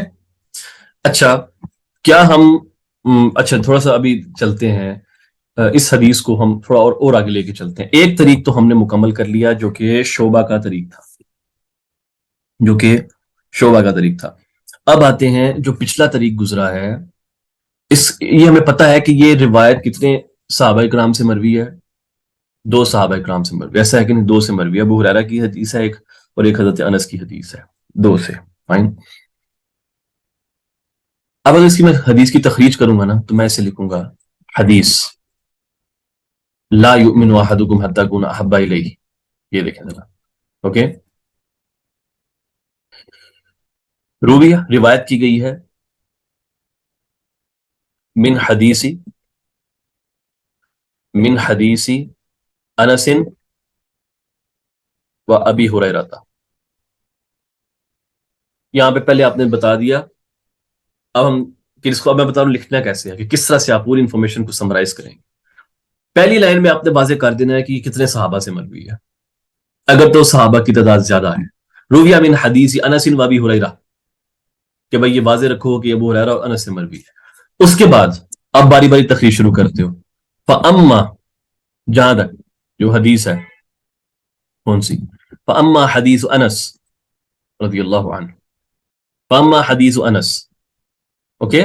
اچھا، کیا ہم اچھا تھوڑا سا ابھی چلتے ہیں اس حدیث کو ہم تھوڑا اور آگے لے کے چلتے ہیں. ایک طریق تو ہم نے مکمل کر لیا جو کہ شعبہ کا طریق تھا، جو کہ شعبہ کا طریق تھا. اب آتے ہیں جو پچھلا طریق گزرا ہے. یہ ہمیں پتہ ہے کہ یہ روایت کتنے صحابہ کرام سے مروی ہے؟ 2 صحابہ کرام سے مروی. ایسا ہے کہ نہیں؟ 2 سے مروی ہے. ابو ہریرہ کی حدیث ہے ایک، اور ایک حضرت انس کی حدیث ہے. 2 سے. فائن. اب اگر اس کی میں حدیث کی تخریج کروں گا نا تو میں اسے لکھوں گا حدیث لا یؤمن احدکم حتی اکون احب الیہ. یہ دیکھیں ذرا. اوکے، رویہ روایت کی گئی ہے من حدیثی انس و ابی ہریرہ. یہاں پہ پہلے آپ نے بتا دیا. اب ہم کہ اس کو اب میں بتا رہا ہوں لکھنا کیسے ہے، کہ کس طرح سے آپ پوری انفارمیشن کو سمرائز کریں گے. پہلی لائن میں آپ نے واضح کر دینا ہے کہ یہ کتنے صحابہ سے مروی ہے، اگر تو صحابہ کی تعداد زیادہ ہے. رویہ من حدیث انس و ابی ہریرہ، کہ بھائی یہ واضح رکھو کہ ابو ہریرہ اور انس سے مروی ہے. اس کے بعد اب باری باری تخریج شروع کرتے ہو. فاما، جہاں تک جو حدیث ہے کون سی؟ فاما حدیث انس رضی اللہ عنہ. فاما حدیث انس. اوکے.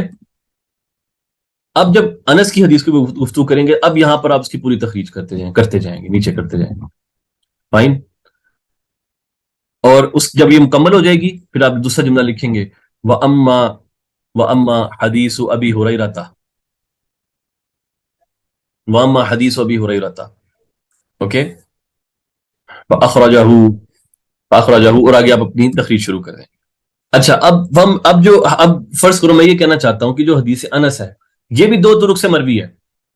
اب جب انس کی حدیث کو گفتگو کریں گے، اب یہاں پر آپ اس کی پوری تخریج کرتے جائیں گے، نیچے کرتے جائیں گے. فائن. اور جب یہ مکمل ہو جائے گی پھر آپ دوسرا جملہ لکھیں گے وَأَمَّا حَدِيثُ أَبِي هُرَيْرَةَ. وَأَمَّا حَدِيثُ أَبِي هُرَيْرَةَ. اوکے. فَأَخْرَجَهُ اور آگے آپ اپنی تخریج شروع کر دیں. اچھا، اب فرض کرو میں یہ کہنا چاہتا ہوں کہ جو حدیث انس ہے یہ بھی 2 طرق سے مروی ہے.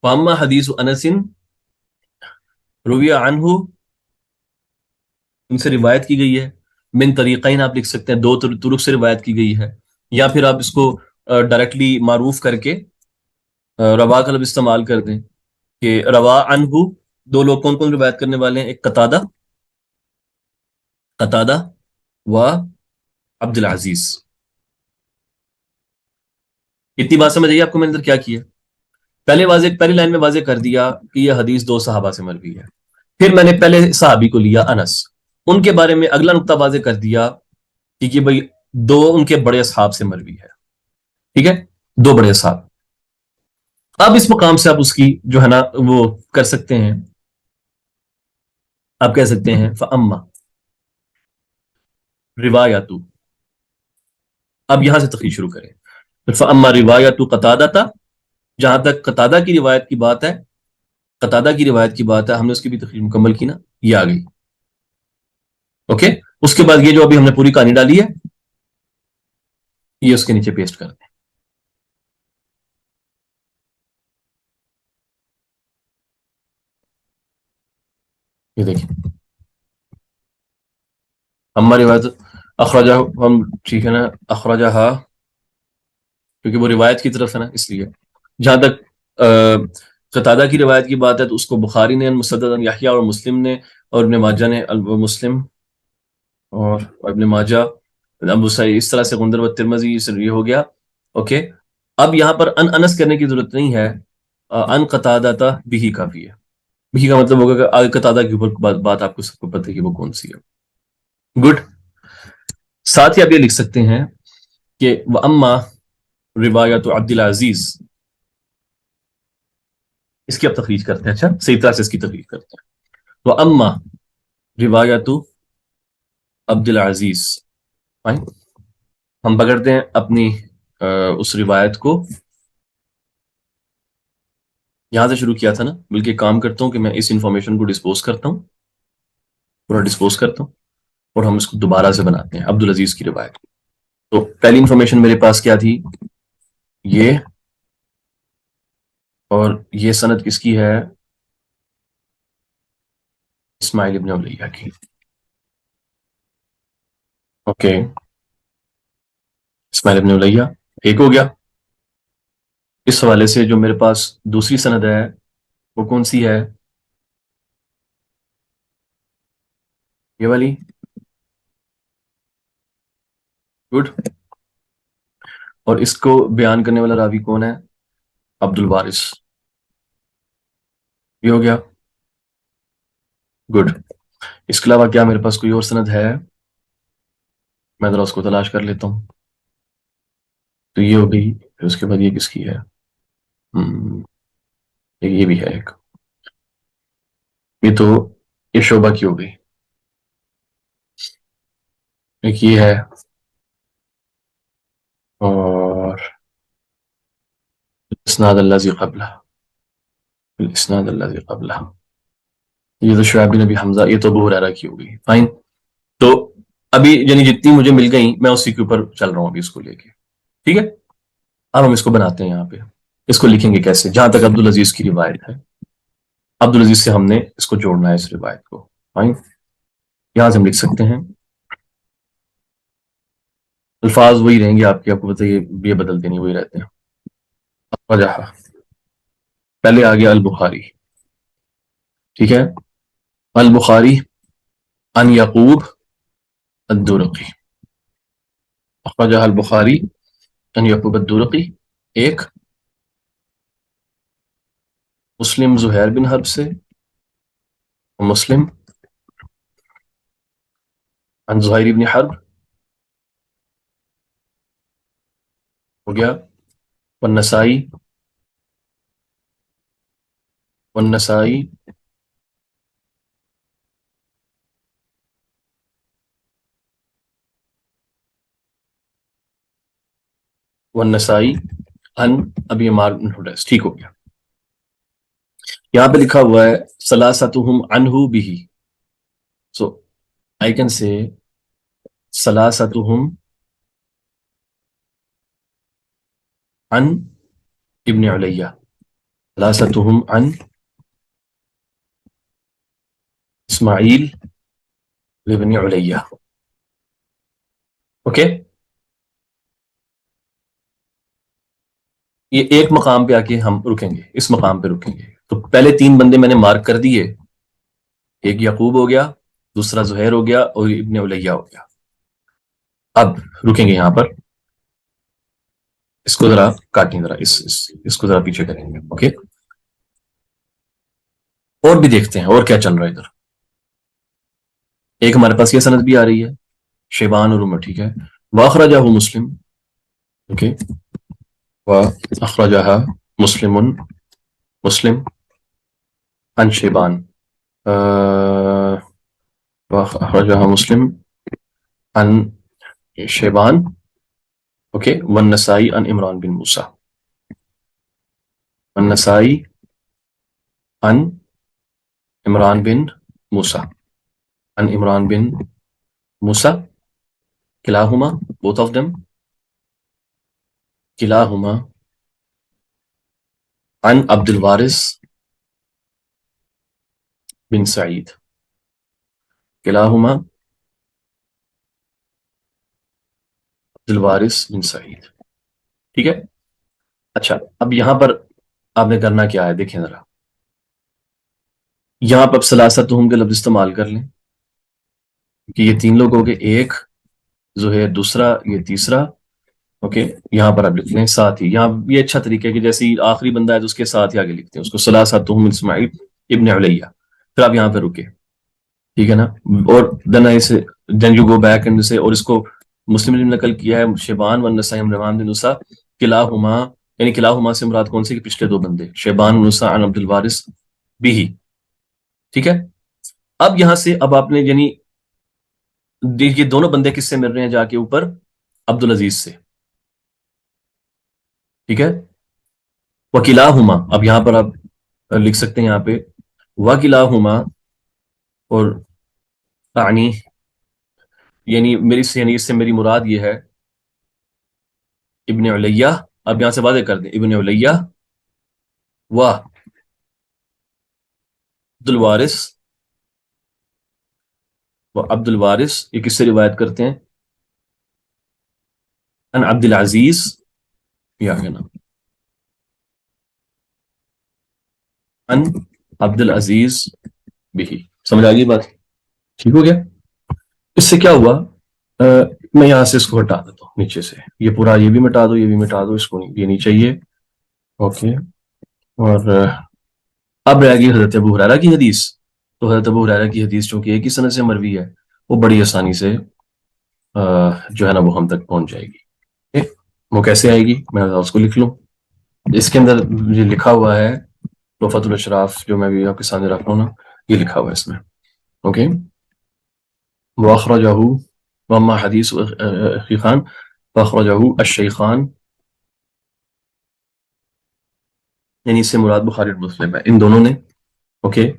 فَأَمَّا حَدِيثُ أَنَسٍ رُوِيَ عَنْهُ، ان سے روایت کی گئی ہے. من طریقین آپ لکھ سکتے ہیں، 2 طرق سے روایت کی گئی ہے. یا پھر آپ اس کو ڈائریکٹلی معروف کر کے روا کا لفظ استعمال کر دیں کہ روا عنہ. 2 لوگ کون کون روایت کرنے والے ہیں؟ ایک قتادہ و عبد العزیز. اتنی بات سمجھ آئی آپ کو میں نے اندر کیا کیا؟ پہلی لائن میں واضح کر دیا کہ یہ حدیث 2 صحابہ سے مروی ہے. پھر میں نے پہلے صحابی کو لیا انس، ان کے بارے میں اگلا نقطہ واضح کر دیا کہ یہ بھائی 2 ان کے بڑے اصحاب سے مروی ہے. ٹھیک ہے، 2 بڑے اصحاب. اب اس مقام سے آپ اس کی جو ہے نا وہ کر سکتے ہیں، آپ کہہ سکتے ہیں فَأَمَّا روایتو. اب یہاں سے تخریج شروع کریں. فَأَمَّا روایتو قتادہ، جہاں تک قتادہ کی روایت کی بات ہے، ہم نے اس کی بھی تخریج مکمل کی نا، یہ آ گئی. اوکے. اس کے بعد یہ جو ابھی ہم نے پوری کہانی ڈالی ہے یہ اس کے نیچے پیسٹ کر دیں. یہ دیکھیں ہماری روایت اخراجہ، ہم ٹھیک ہے نا، اخراجہ کیونکہ وہ روایت کی طرف ہے نا، اس لیے جہاں تک قتادہ کی روایت کی بات ہے تو اس کو بخاری نے مسدد یحییٰ اور مسلم نے اور ابن ماجہ نے، مسلم اور ابن ماجہ ابو سعید، اس طرح سے غندر و ترمذی سے یہ ہو گیا. اوکے. اب یہاں پر انس کرنے کی ضرورت نہیں ہے، ان قتادہ بھی کافی ہے. بھی کا مطلب ہوگا کہ آگے قتادہ کے اوپر بات آپ کو سب کو پتہ ہے کہ وہ کون سی ہے. گڈ. ساتھ ہی آپ یہ لکھ سکتے ہیں کہ وَأَمَّا روایت عبد العزیز، اس کی اب تخریج کرتے ہیں. اچھا، صحیح طرح سے اس کی تخریج کرتے ہیں. وَأَمَّا روایت عبد العزیز. ہم پکڑتے ہیں اپنی اس روایت کو یہاں سے شروع کیا تھا نا، بلکہ کام کرتا ہوں کہ میں اس انفارمیشن کو ڈسپوز کرتا ہوں، پورا ڈسپوز کرتا ہوں، اور ہم اس کو دوبارہ سے بناتے ہیں عبدالعزیز کی روایت۔ تو پہلی انفارمیشن میرے پاس کیا تھی؟ یہ، اور یہ سند کس کی ہے؟ اسماعیل ابن علیہ کی۔ اوکے، اسماعیل ابن علیہ ایک ہو گیا۔ اس حوالے سے جو میرے پاس دوسری سند ہے وہ کون سی ہے؟ یہ والی، گڈ۔ اور اس کو بیان کرنے والا راوی کون ہے؟ عبد الوارث، یہ ہو گیا، گڈ۔ اس کے علاوہ کیا میرے پاس کوئی اور سند ہے؟ میں ذرا اس کو تلاش کر لیتا ہوں۔ تو یہ ہو گئی، پھر اس کے بعد یہ کس کی ہے؟ یہ بھی ہے ایک، یہ تو یہ شعبہ کی ہو گئی۔ ایک یہ ہے، اور اسناد الذی قبلہ، اسناد الذی قبلہ، یہ تو شعیب بن ابی حمزہ، یہ تو ابو ہریرہ کی ہو گئی۔ فائن، تو ابھی یعنی جتنی مجھے مل گئی میں اسی کے اوپر چل رہا ہوں ابھی اس کو لے کے، ٹھیک ہے۔ اب ہم اس کو بناتے ہیں، یہاں پہ اس کو لکھیں گے کیسے؟ جہاں تک عبدالعزیز کی روایت ہے، عبدالعزیز سے ہم نے اس کو جوڑنا ہے، اس روایت کو۔ فائن، یہاں سے ہم لکھ سکتے ہیں، الفاظ وہی رہیں گے آپ کے، آپ کو پتہ یہ بدلتے نہیں، وہی رہتے ہیں۔ وجہ، پہلے آ گیا البخاری، ٹھیک ہے، البخاری ان یعقوب الدورقی، اخرجہ البخاری ان یعقوب الدورقی ایک، مسلم زہیر بن حرب سے، مسلم عن زہیر بن حرب ہو گیا، والنسائی، والنسائی والنسائی ان ابی عمار بن حدیث، ٹھیک ہو گیا۔ یہاں پہ لکھا ہوا ہے ثلاثتهم عنہ بھی، سو آئی کین سے ثلاثتهم عن ابن علیہ، ثلاثتهم عن اسماعیل ابن علیہ، اوکے۔ یہ ایک مقام پہ آ کے ہم رکیں گے، اس مقام پہ رکیں گے۔ تو پہلے تین بندے میں نے مارک کر دیے، ایک یعقوب ہو گیا، دوسرا زہیر ہو گیا، اور ابن علیہ ہو گیا۔ اب رکیں گے یہاں پر، اس کو ذرا کاٹیں، ذرا اس کو ذرا پیچھے کریں گے، اوکے۔ اور بھی دیکھتے ہیں اور کیا چل رہا ہے ادھر۔ ایک ہمارے پاس یہ سند بھی آ رہی ہے، شیبان اور عمر، ٹھیک ہے، واخرجہ مسلم، اوکے، واخرجہ مسلم، مسلم عن شیبان، واخرجہ مسلم عن شیبان، اوکے، والنسائی عن عمران بن موسیٰ، والنسائی عن عمران بن موسیٰ، عن عمران بن موسیٰ، کلاہما both of them، کلاہما عن عبد الوارث بن سعید، کلاہما عبد الوارث بن سعید، ٹھیک ہے۔ اچھا، اب یہاں پر آپ نے کرنا کیا ہے، دیکھیں ذرا، یہاں پر ثلاثتہم کے لفظ استعمال کر لیں کہ یہ تین لوگ ہو گئے، ایک زہیر، دوسرا، یہ تیسرا، اوکے۔ یہاں پر آپ لکھ لیں ساتھ ہی، یہاں یہ اچھا طریقہ ہے کہ جیسے ہی آخری بندہ ہے تو اس کے ساتھ ہی آگے لکھتے ہیں اس کو، ثلاثتہم اسماعیل ابن علیہ، پھر آپ یہاں پہ رکے، ٹھیک ہے نا۔ اور then you go back end سے، اور اس کو مسلم نے نقل کیا ہے، شیبان والنسائی عن عمران بن موسیٰ، کلاہما، یعنی کلاہما سے مراد کون سے؟ کہ پچھلے دو بندے، شیبان موسیٰ عن عبد الوارث بھی، ٹھیک ہے۔ اب یہاں سے اب آپ نے یعنی یہ دونوں بندے کس سے مل رہے ہیں جا کے اوپر؟ عبدالعزیز سے، ٹھیک ہے۔ وکلاہما، اب یہاں پر اب لکھ سکتے ہیں یہاں پہ وکلاہما، اور اعنی یعنی یعنی اس سے میری مراد یہ ہے ابن علیہ، اب یہاں سے واضح کر دیں، ابن علیہ و عبد الوارث، عبد الوارث یہ کس سے روایت کرتے ہیں؟ ان عبد العزیز، یہ آگے نا، ان عبد العزیز بھی، سمجھ آ گئی بات؟ ٹھیک ہو گیا؟ اس سے کیا ہوا، میں یہاں سے اس کو ہٹا دیتا ہوں نیچے سے، یہ پورا یہ بھی مٹا دو، یہ بھی مٹا دو، اس کو یہ نہیں چاہیے، اوکے۔ اور اب رہ گئی حضرت ابو ہریرہ کی حدیث، تو حضرت ابو ہریرہ کی حدیث چونکہ ایک ہی سند سے مروی ہے، وہ بڑی آسانی سے جو ہے نا وہ ہم تک پہنچ جائے گی۔ وہ کیسے آئے گی، میں اس کو لکھ لوں، اس کے اندر یہ لکھا ہوا ہے تحفۃ الاشراف، جو میں بھی آپ کے سامنے رکھ رہا ہوں نا، یہ لکھا ہوا ہے اس میں، اوکے۔ واخرجہ، واما حدیث اخی خان واخرجہ الشیخان، یعنی اس سے مراد بخاری اور مسلم ہے، ان دونوں نے، اوکے،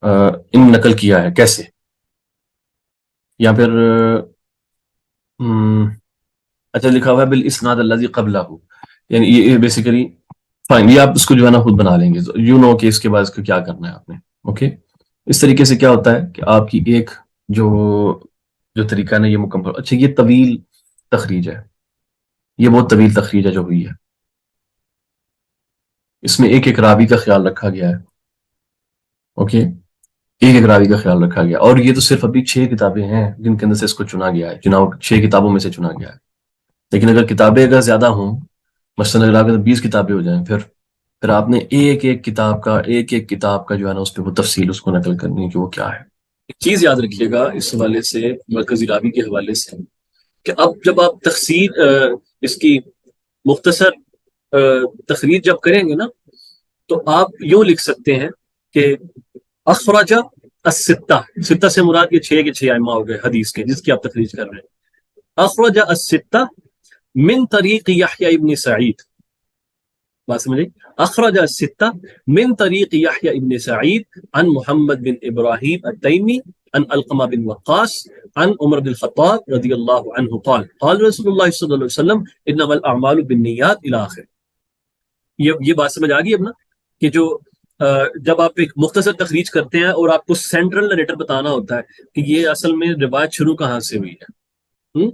ان نقل کیا ہے، کیسے؟ یا پھر اچھا لکھا ہوا ہے بالاسناد الذی قبلہ، یعنی یہ بیسیکلی فائن، یہ آپ اس کو جو ہے نا خود بنا لیں گے، یو نو کہ اس کے بعد اس کو کیا کرنا ہے آپ نے، اوکے۔ اس طریقے سے کیا ہوتا ہے کہ آپ کی ایک جو جو طریقہ ہے نا یہ مکمل، اچھا یہ طویل تخریج ہے، یہ بہت طویل تخریج ہے جو ہوئی ہے، اس میں ایک ایک راوی کا خیال رکھا گیا ہے، اوکے، ایک ایک راوی کا خیال رکھا گیا، اور یہ تو صرف ابھی 6 کتابیں ہیں جن کے اندر سے اس کو چنا گیا ہے، 6 کتابوں میں سے چنا گیا ہے، لیکن اگر کتابیں اگر زیادہ ہوں، مثلاً اگر آپ کے 20 کتابیں ہو جائیں، پھر آپ نے ایک ایک کتاب کا جو ہے نا اس پہ وہ تفصیل اس کو نقل کرنی ہے کہ وہ کیا ہے۔ ایک چیز یاد رکھیے گا اس حوالے سے، مرکزی راوی کے حوالے سے، کہ اب جب آپ تخصیص اس کی مختصر تخریج جب کریں گے نا، تو آپ یوں لکھ سکتے ہیں کہ اخرج الستہ، ستہ سے مراد یہ 6 کے 6 ائمہ ہو گئے حدیث کے جس کی آپ تخریج کر رہے ہیں، اخرج الستہ من طریق یحییٰ ابن سعید، بات سمجھے، اخرج الستہ من طریق یحییٰ ابن سعید عن محمد بن ابراہیم التیمی عن علقمہ بن وقاص عن عمر بن الخطاب رضی اللہ عنہ قال قال رسول اللہ صلی اللہ علیہ وسلم انما الاعمال بالنیات الی آخر۔ یہ بات سمجھ آ گئی اب نا، کہ جو جب آپ ایک مختصر تخریج کرتے ہیں اور آپ کو سینٹرل نریٹر بتانا ہوتا ہے کہ یہ اصل میں روایت شروع کہاں سے ہوئی ہے،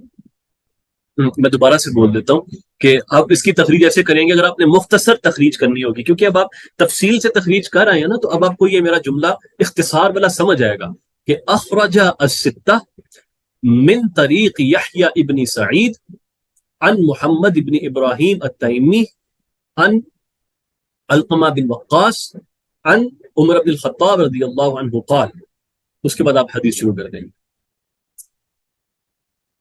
میں دوبارہ سے بول دیتا ہوں کہ آپ اس کی تخریج ایسے کریں گے اگر آپ نے مختصر تخریج کرنی ہوگی، کیونکہ اب آپ تفصیل سے تخریج کر رہے ہیں نا، تو اب آپ کو یہ میرا جملہ اختصار والا سمجھ آئے گا کہ اخرج الستہ من طریق یحییٰ ابن سعید عن محمد ابن ابراہیم التیمی عن علقمہ بن وقاص عن عمر بن الخطاب رضی اللہ عنہ قال، اس کے بعد آپ حدیث شروع کر دیں گے،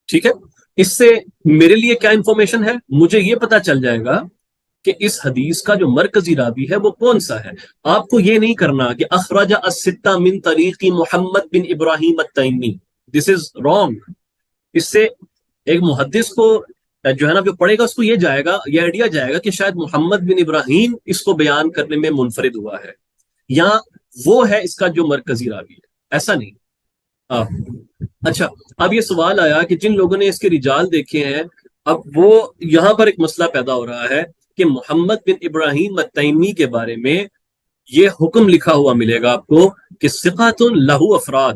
ٹھیک ہے؟ اس سے میرے لیے کیا انفارمیشن ہے، مجھے یہ پتا چل جائے گا کہ اس حدیث کا جو مرکزی راوی ہے وہ کون سا ہے۔ آپ کو یہ نہیں کرنا کہ اخرج الستہ من طریق محمد بن ابراہیم التیمی، دس از رانگ۔ اس سے ایک محدث کو جو ہے نا جو پڑھے گا اس کو یہ آئیڈیا جائے گا کہ شاید محمد بن ابراہیم اس کو بیان کرنے میں منفرد ہوا ہے، یا وہ ہے اس کا جو مرکزی راوی ہے، ایسا نہیں۔ اچھا، اب یہ سوال آیا کہ جن لوگوں نے اس کے رجال دیکھے ہیں، اب وہ یہاں پر ایک مسئلہ پیدا ہو رہا ہے کہ محمد بن ابراہیم التیمی کے بارے میں یہ حکم لکھا ہوا ملے گا آپ کو کہ ثقۃ لہ افراد،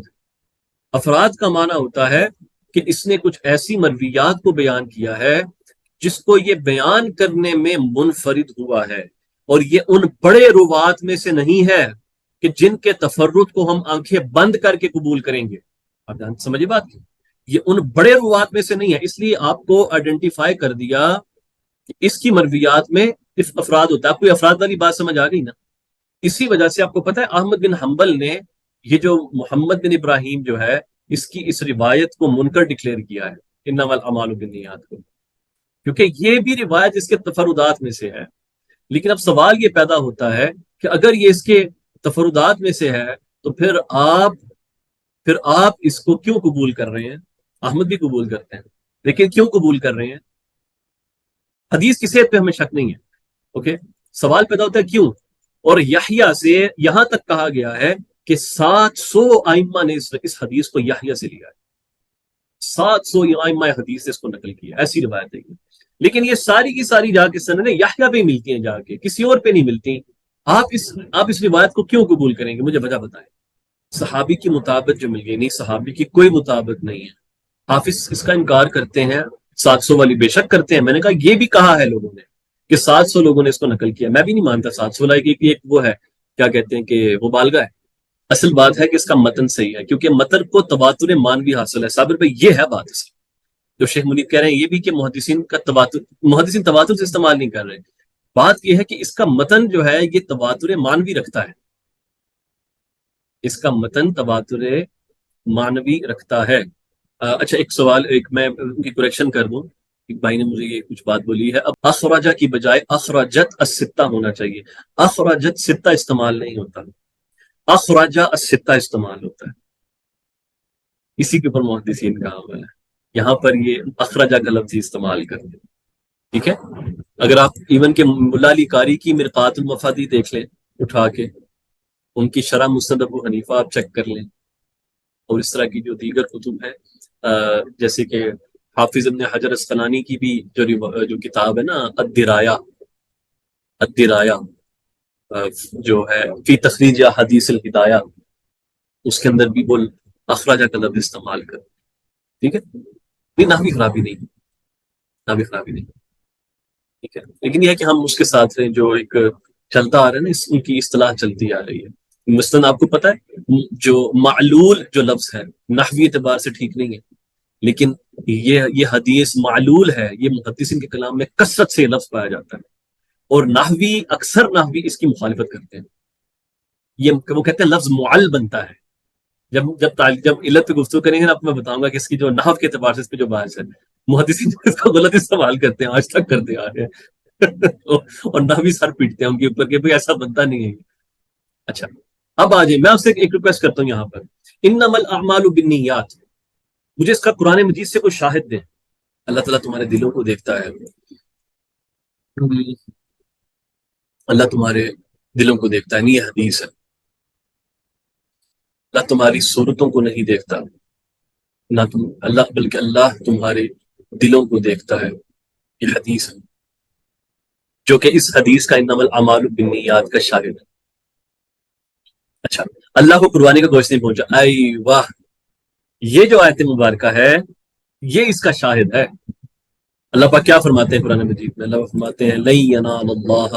افراد کا معنی ہوتا ہے کہ اس نے کچھ ایسی مرویات کو بیان کیا ہے جس کو یہ بیان کرنے میں منفرد ہوا ہے، اور یہ ان بڑے روات میں سے نہیں ہے کہ جن کے تفرد کو ہم آنکھیں بند کر کے قبول کریں گے۔ آپ سمجھے بات کی، یہ ان بڑے روات میں سے نہیں ہے، اس لیے آپ کو آئیڈینٹیفائی کر دیا کہ اس کی مرویات میں افراد ہوتا ہے۔ آپ کو یہ افراد والی بات سمجھ آ گئی نا؟ اسی وجہ سے آپ کو پتہ ہے احمد بن حنبل نے یہ جو محمد بن ابراہیم جو ہے اس کی اس روایت کو منکر ڈکلیئر کیا ہے، انما الاعمال بالنیات کو، کیونکہ یہ بھی روایت اس کے تفردات میں سے ہے۔ لیکن اب سوال یہ پیدا ہوتا ہے کہ اگر یہ اس کے تفردات میں سے ہے تو پھر آپ اس کو کیوں قبول کر رہے ہیں؟ احمد بھی قبول کرتے ہیں، لیکن کیوں قبول کر رہے ہیں؟ حدیث کی صحت پہ ہمیں شک نہیں ہے، اوکے، سوال پیدا ہوتا ہے کیوں؟ اور یحییٰ سے یہاں تک کہا گیا ہے کہ 700 ائمہ نے اس حدیث کو یحییٰ سے لیا ہے، 700 ائمہ حدیث سے اس کو نقل کیا، ایسی روایت ہے یہ۔ لیکن یہ ساری کی ساری جا کے سندیں یحییٰ پہ ملتی ہیں، جا کے کسی اور پہ نہیں ملتی۔ آپ اس روایت کو کیوں قبول کریں گے؟ مجھے وجہ بتائیں۔ صحابی کی مطابق جو مل گئی، نہیں صحابی کی کوئی مطابق نہیں ہے۔ حافظ اس کا انکار کرتے ہیں، 700 والی بے شک کرتے ہیں، میں نے کہا یہ بھی کہا ہے لوگوں نے کہ 700 لوگوں نے اس کو نقل کیا، میں بھی نہیں مانتا 700 والا ایک وہ ہے، کیا کہتے ہیں کہ وہ بالغہ ہے۔ اصل بات ہے کہ اس کا متن صحیح ہے، کیونکہ متن کو تواتر مانوی حاصل ہے۔ صابر بھائی یہ ہے بات اصل جو شیخ منیر کہہ رہے ہیں، یہ بھی کہ محدثین تواتر سے استعمال نہیں کر رہے، بات یہ ہے کہ اس کا متن جو ہے یہ تواتر مانوی رکھتا ہے، اس کا متن تواتر مانوی رکھتا ہے۔ اچھا ایک سوال، ایک میں ان کی کریکشن کر دوں، ایک بھائی نے مجھے یہ کچھ بات بولی ہے، اب اخرجہ کی بجائے اخرجت الستہ ہونا چاہیے، اخرجت ستہ استعمال نہیں ہوتا، اخرجہ الستہ استعمال ہوتا ہے، اسی کے اوپر محدثین کا عمل ہے، یہاں پر یہ اخرجہ کا لفظ استعمال کرتے ہیں، ٹھیک ہے۔ اگر آپ ایون کہ ملا علی قاری کی مرقات المفادی دیکھ لیں اٹھا کے، ان کی شرح مسند ابو حنیفہ آپ چیک کر لیں، اور اس طرح کی جو دیگر کتب ہے، جیسے کہ حافظ ابن حجر اسقلانی کی بھی جو کتاب ہے نا الدرایا، الدرایا جو ہے فی تخریج حدیث الہدایہ، اس کے اندر بھی وہ اخراجہ کا لفظ استعمال کر، ٹھیک ہے، یہ نہ بھی خرابی نہیں، نہ بھی خرابی نہیں، ٹھیک ہے، لیکن یہ ہے کہ ہم اس کے ساتھ رہیں جو ایک چلتا آ رہا ہے نا، ان کی اصطلاح چلتی آ رہی ہے۔ مثلاً آپ کو پتہ ہے جو معلول جو لفظ ہے نحوی اعتبار سے ٹھیک نہیں ہے، لیکن یہ حدیث معلول ہے، یہ محدثین کے کلام میں کثرت سے لفظ پایا جاتا ہے، اور نحوی اکثر نحوی اس کی مخالفت کرتے ہیں، یہ وہ کہتے ہیں لفظ معل بنتا ہے۔ جب علت پہ گفتگو کریں گے نا، آپ میں بتاؤں گا کہ اس کی جو نحو کے اعتبار سے اس پہ جو بحث ہے، محدثین اس کو غلط استعمال کرتے ہیں، آج تک کرتے آ رہے ہیں اور نحوی سر پیٹتے ہیں ان کے اوپر کہ بھئی ایسا بنتا نہیں ہے۔ اچھا اب آ جائیں، میں آپ سے ایک ریکویسٹ کرتا ہوں یہاں پر، انما الاعمال بالنیات، مجھے اس کا قرآن مجید سے کوئی شاہد دیں۔ اللہ تعالیٰ تمہارے دلوں کو دیکھتا ہے، اللہ تمہارے دلوں کو دیکھتا ہے، نہیں یہ حدیث ہے، اللہ تمہاری صورتوں کو نہیں دیکھتا، نہ تم اللہ، بلکہ اللہ تمہارے دلوں کو دیکھتا ہے، یہ حدیث ہے، جو کہ اس حدیث کا انما الاعمال بالنیات کا شاہد ہے۔ اچھا اللہ کو قربانی کا گوشت نہیں پہنچا، ائی واہ، یہ جو آیت مبارکہ ہے یہ اس کا شاہد ہے۔ اللہ پاک کیا فرماتے ہیں قرآن مجید میں؟ اللہ فرماتے ہیں لن ینال اللہ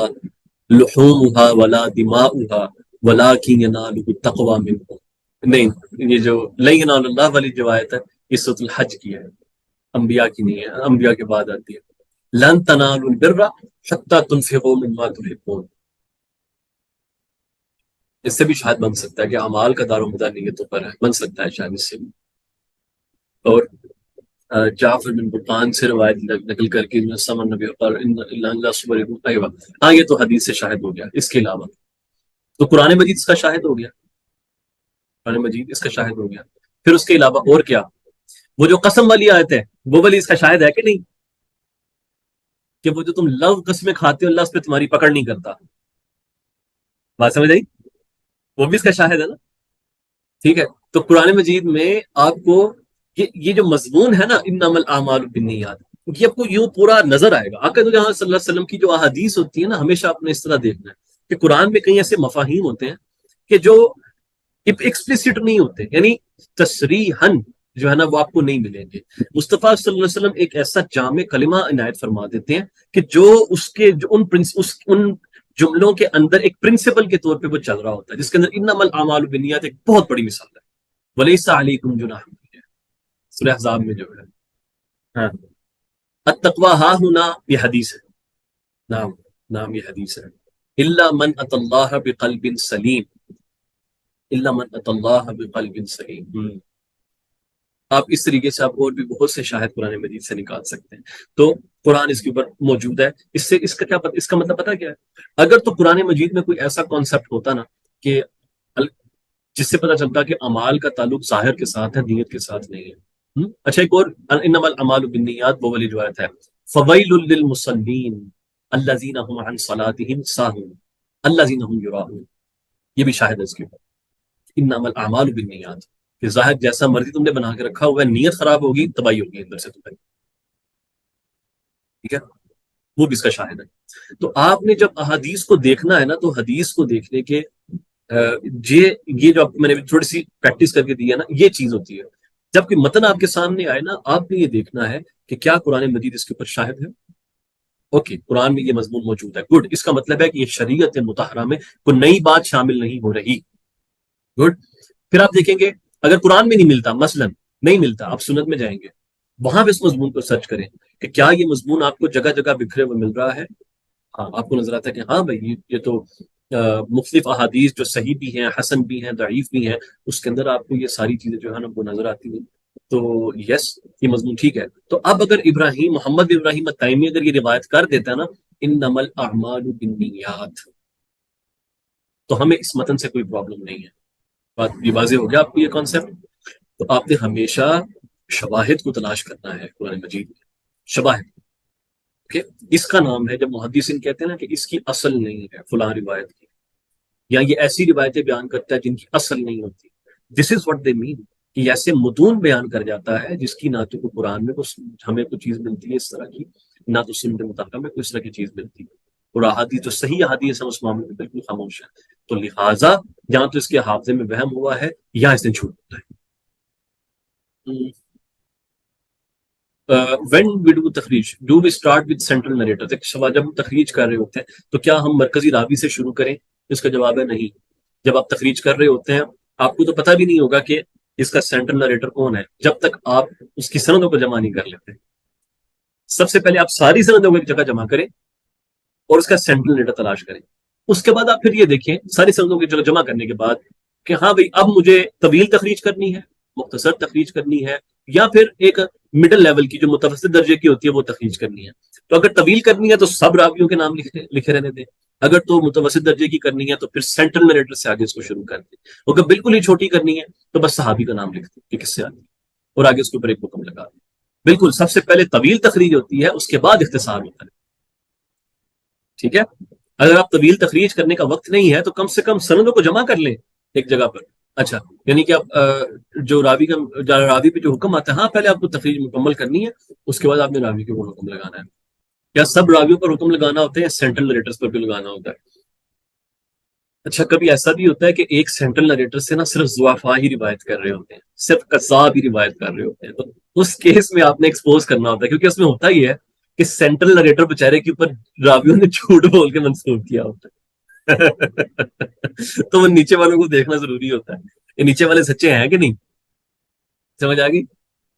لحومها ولا دماؤها ولکن ینالہ التقوی منکم، نہیں، یہ جو لن ینال اللہ والی جو آیت ہے یہ سورۃ الحج کی ہے، انبیاء کی نہیں ہے، انبیاء کے بعد آتی ہے، لن تنالوا البر حتی تنفقوا مما تحبون، اس سے بھی شاید بن سکتا ہے کہ اعمال کا دار و مدار نیتوں پر ہے، بن سکتا ہے شاید اس سے بھی۔ اور جعفر بن بطان سے روایت نقل کر کے سمن نبی اور اللہ صبر، ہاں یہ تو حدیث سے شاہد ہو گیا، اس کے علاوہ تو قرآن مجید اس کا شاہد ہو گیا، قرآن مجید اس کا شاہد ہو گیا، پھر اس کے علاوہ اور کیا؟ وہ جو قسم والی آیت ہے وہ والی اس کا شاہد ہے کہ نہیں، کہ وہ جو تم لو قسمیں کھاتے ہو اللہ اس پہ تمہاری پکڑ نہیں کرتا، بات سمجھ آئی؟ وہ بھی اس کا شاہد ہے نا، ٹھیک ہے۔ تو قرآن مجید میں آپ کو یہ جو مضمون ہے نا انما الاعمال بالنیات، یہ آپ کو یوں پورا نظر آئے گا۔ آقا صلی اللہ علیہ وسلم کی جو احادیث ہوتی ہے نا، ہمیشہ آپ نے اس طرح دیکھنا ہے کہ قرآن میں کئی ایسے مفاہیم ہوتے ہیں کہ جو ایکسپلیسٹ نہیں ہوتے، یعنی تصریحاً جو ہے نا وہ آپ کو نہیں ملیں گے۔ مصطفیٰ صلی اللہ علیہ وسلم ایک ایسا جامع کلمہ عنایت فرما دیتے ہیں کہ جو اس کے جو ان جملوں کے اندر ایک پرنسپل کے طور پہ وہ چل رہا ہوتا ہے، جس کے اندر انما الاعمال بالنیات ایک بہت بڑی مثال ہے، ولیس علیکم جناح، سورہ احزاب میں جو ہے، ہاں التقوی ہا ہونا، یہ حدیث ہے، نام نام یہ حدیث ہے، الا من اتى اللہ بقلب سلیم، الا من اتى اللہ بقلب سلیم۔ آپ اس طریقے سے آپ اور بھی بہت سے شاہد قرآن مجید سے نکال سکتے ہیں، تو قرآن اس کے اوپر موجود ہے۔ اس کا کیا اس کا مطلب پتہ کیا ہے؟ اگر تو قرآن مجید میں کوئی ایسا کانسیپٹ ہوتا نا کہ جس سے پتہ چلتا کہ اعمال کا تعلق ظاہر کے ساتھ ہے، نیت کے ساتھ نہیں ہے۔ اچھا ایک اور انما الاعمال بالنیات وہ والی روایت ہے، فویل للمصلین الذین هم عن صلاتهم ساہون، الذین هم یراؤون، یہ بھی شاہد ہے اس کے اوپر، انما الاعمال بالنیات، کہ ظاہر جیسا مرضی تم نے بنا کے رکھا ہوا ہے، نیت خراب ہوگی تباہی ہوگی اندر سے تمہاری، ٹھیک ہے، وہ بھی اس کا شاہد ہے۔ تو آپ نے جب احادیث کو دیکھنا ہے نا، تو حدیث کو دیکھنے کے یہ جو آپ میں نے تھوڑی سی پریکٹس کر کے دی ہے نا، یہ چیز ہوتی ہے۔ جب کہ متن آپ کے سامنے آئے نا، آپ نے یہ دیکھنا ہے کہ کیا قرآن مجید اس کے اوپر شاہد ہے۔ اوکے، قرآن میں یہ مضمون موجود ہے، گڈ، اس کا مطلب ہے کہ یہ شریعت مطہرہ میں کوئی نئی بات شامل نہیں ہو رہی، گڈ۔ پھر آپ دیکھیں گے اگر قرآن میں نہیں ملتا، مثلا نہیں ملتا، آپ سنت میں جائیں گے، وہاں پہ اس مضمون کو سرچ کریں کہ کیا یہ مضمون آپ کو جگہ جگہ بکھرے ہوئے مل رہا ہے۔ ہاں، آپ کو نظر آتا ہے کہ ہاں بھائی یہ تو مختلف احادیث جو صحیح بھی ہیں، حسن بھی ہیں، ضعیف بھی ہیں، اس کے اندر آپ کو یہ ساری چیزیں جو ہے نا وہ نظر آتی ہیں، تو یس، یہ مضمون ٹھیک ہے۔ تو اب اگر محمد ابراہیم التیمی اگر یہ روایت کر دیتا ہے نا، انما الاعمال بالنیات، تو ہمیں اس متن سے کوئی پرابلم نہیں ہے۔ بات یہ واضح ہو گیا آپ کو یہ کانسیپٹ؟ تو آپ نے ہمیشہ شواہد کو تلاش کرنا ہے قرآن مجید میں، شواہد، کہ اس کا نام ہے، جب محدثین کہتے ہیں نا کہ اس کی اصل نہیں ہے فلاں روایت کی، یا یہ ایسی روایتیں بیان کرتا ہے جن کی اصل نہیں ہوتی، دس از واٹ دے مین، کہ ایسے متون بیان کر جاتا ہے جس کی نہ تو کوئی قرآن میں ہمیں کوئی چیز ملتی ہے اس طرح کی، نہ تو سنت مطالعہ میں کوئی اس طرح کی چیز ملتی ہے، اور احادیث جو صحیح احادیث ہیں اس معاملے میں بالکل خاموش ہے۔ تو لہٰذا یا تو اس کے حافظے میں وہم ہوا ہے یا اس نے جھوٹ بولا ہے۔ وین وی ڈو تخریج do we start with central narrator, ایک سوال، جب ہم تخریج کر رہے ہوتے ہیں تو کیا ہم مرکزی راوی سے شروع کریں؟ اس کا جواب ہے نہیں۔ جب آپ تخریج کر رہے ہوتے ہیں آپ کو تو پتہ بھی نہیں ہوگا کہ اس کا سینٹرل نریٹر کون ہے جب تک آپ اس کی سندوں کو جمع نہیں کر لیتے۔ سب سے پہلے آپ ساری سندوں کو ایک جگہ جمع کریں اور اس کا سینٹرل نریٹر تلاش کریں، اس کے بعد آپ پھر یہ دیکھیں ساری سندوں کی جگہ جمع کرنے کے بعد کہ ہاں بھائی اب مجھے طویل تخریج کرنی ہے، مختصر تخریج کرنی ہے، یا پھر ایک مڈل لیول کی جو متوسط درجے کی ہوتی ہے وہ تخریج کرنی ہے۔ تو اگر طویل کرنی ہے تو سب راویوں کے نام لکھے رہنے دیں، اگر تو متوسط درجے کی کرنی ہے تو پھر سینٹرل نریٹر سے آگے اس کو شروع کر دیں، اگر بالکل ہی چھوٹی کرنی ہے تو بس صحابی کا نام لکھ دیں کہ کس سے آتی ہے، اور آگے اس کے اوپر ایک حکم لگا دیں۔ بالکل سب سے پہلے طویل تخریج ہوتی ہے، اس کے بعد اختصار ہوتا ہے، ٹھیک ہے۔ اگر آپ طویل تخریج کرنے کا وقت نہیں ہے تو کم سے کم سندوں کو جمع کر لیں ایک جگہ پر۔ اچھا، یعنی کہ آپ جو راوی پہ جو حکم آتا ہے، ہاں پہلے آپ کو تخریج مکمل کرنی ہے، اس کے بعد آپ نے راوی کے اوپر حکم لگانا ہے۔ کیا سب راویوں پر حکم لگانا ہوتا ہے یا سینٹرل نریٹرز پر بھی لگانا ہوتا ہے؟ اچھا، کبھی ایسا بھی ہوتا ہے کہ ایک سینٹرل نریٹر سے نا صرف ضعفاء ہی روایت کر رہے ہوتے ہیں، صرف قذاب ہی روایت کر رہے ہوتے ہیں، تو اس کیس میں آپ نے ایکسپوز کرنا ہوتا ہے، کیونکہ اس میں ہوتا ہی ہے کہ سینٹرل نریٹر بیچارے کے اوپر راویوں نے جھوٹ بول کے منسوخ کیا ہوتا ہے تو وہ نیچے والوں کو دیکھنا ضروری ہوتا ہے، یہ نیچے والے سچے ہیں کہ نہیں، سمجھ آ گئی؟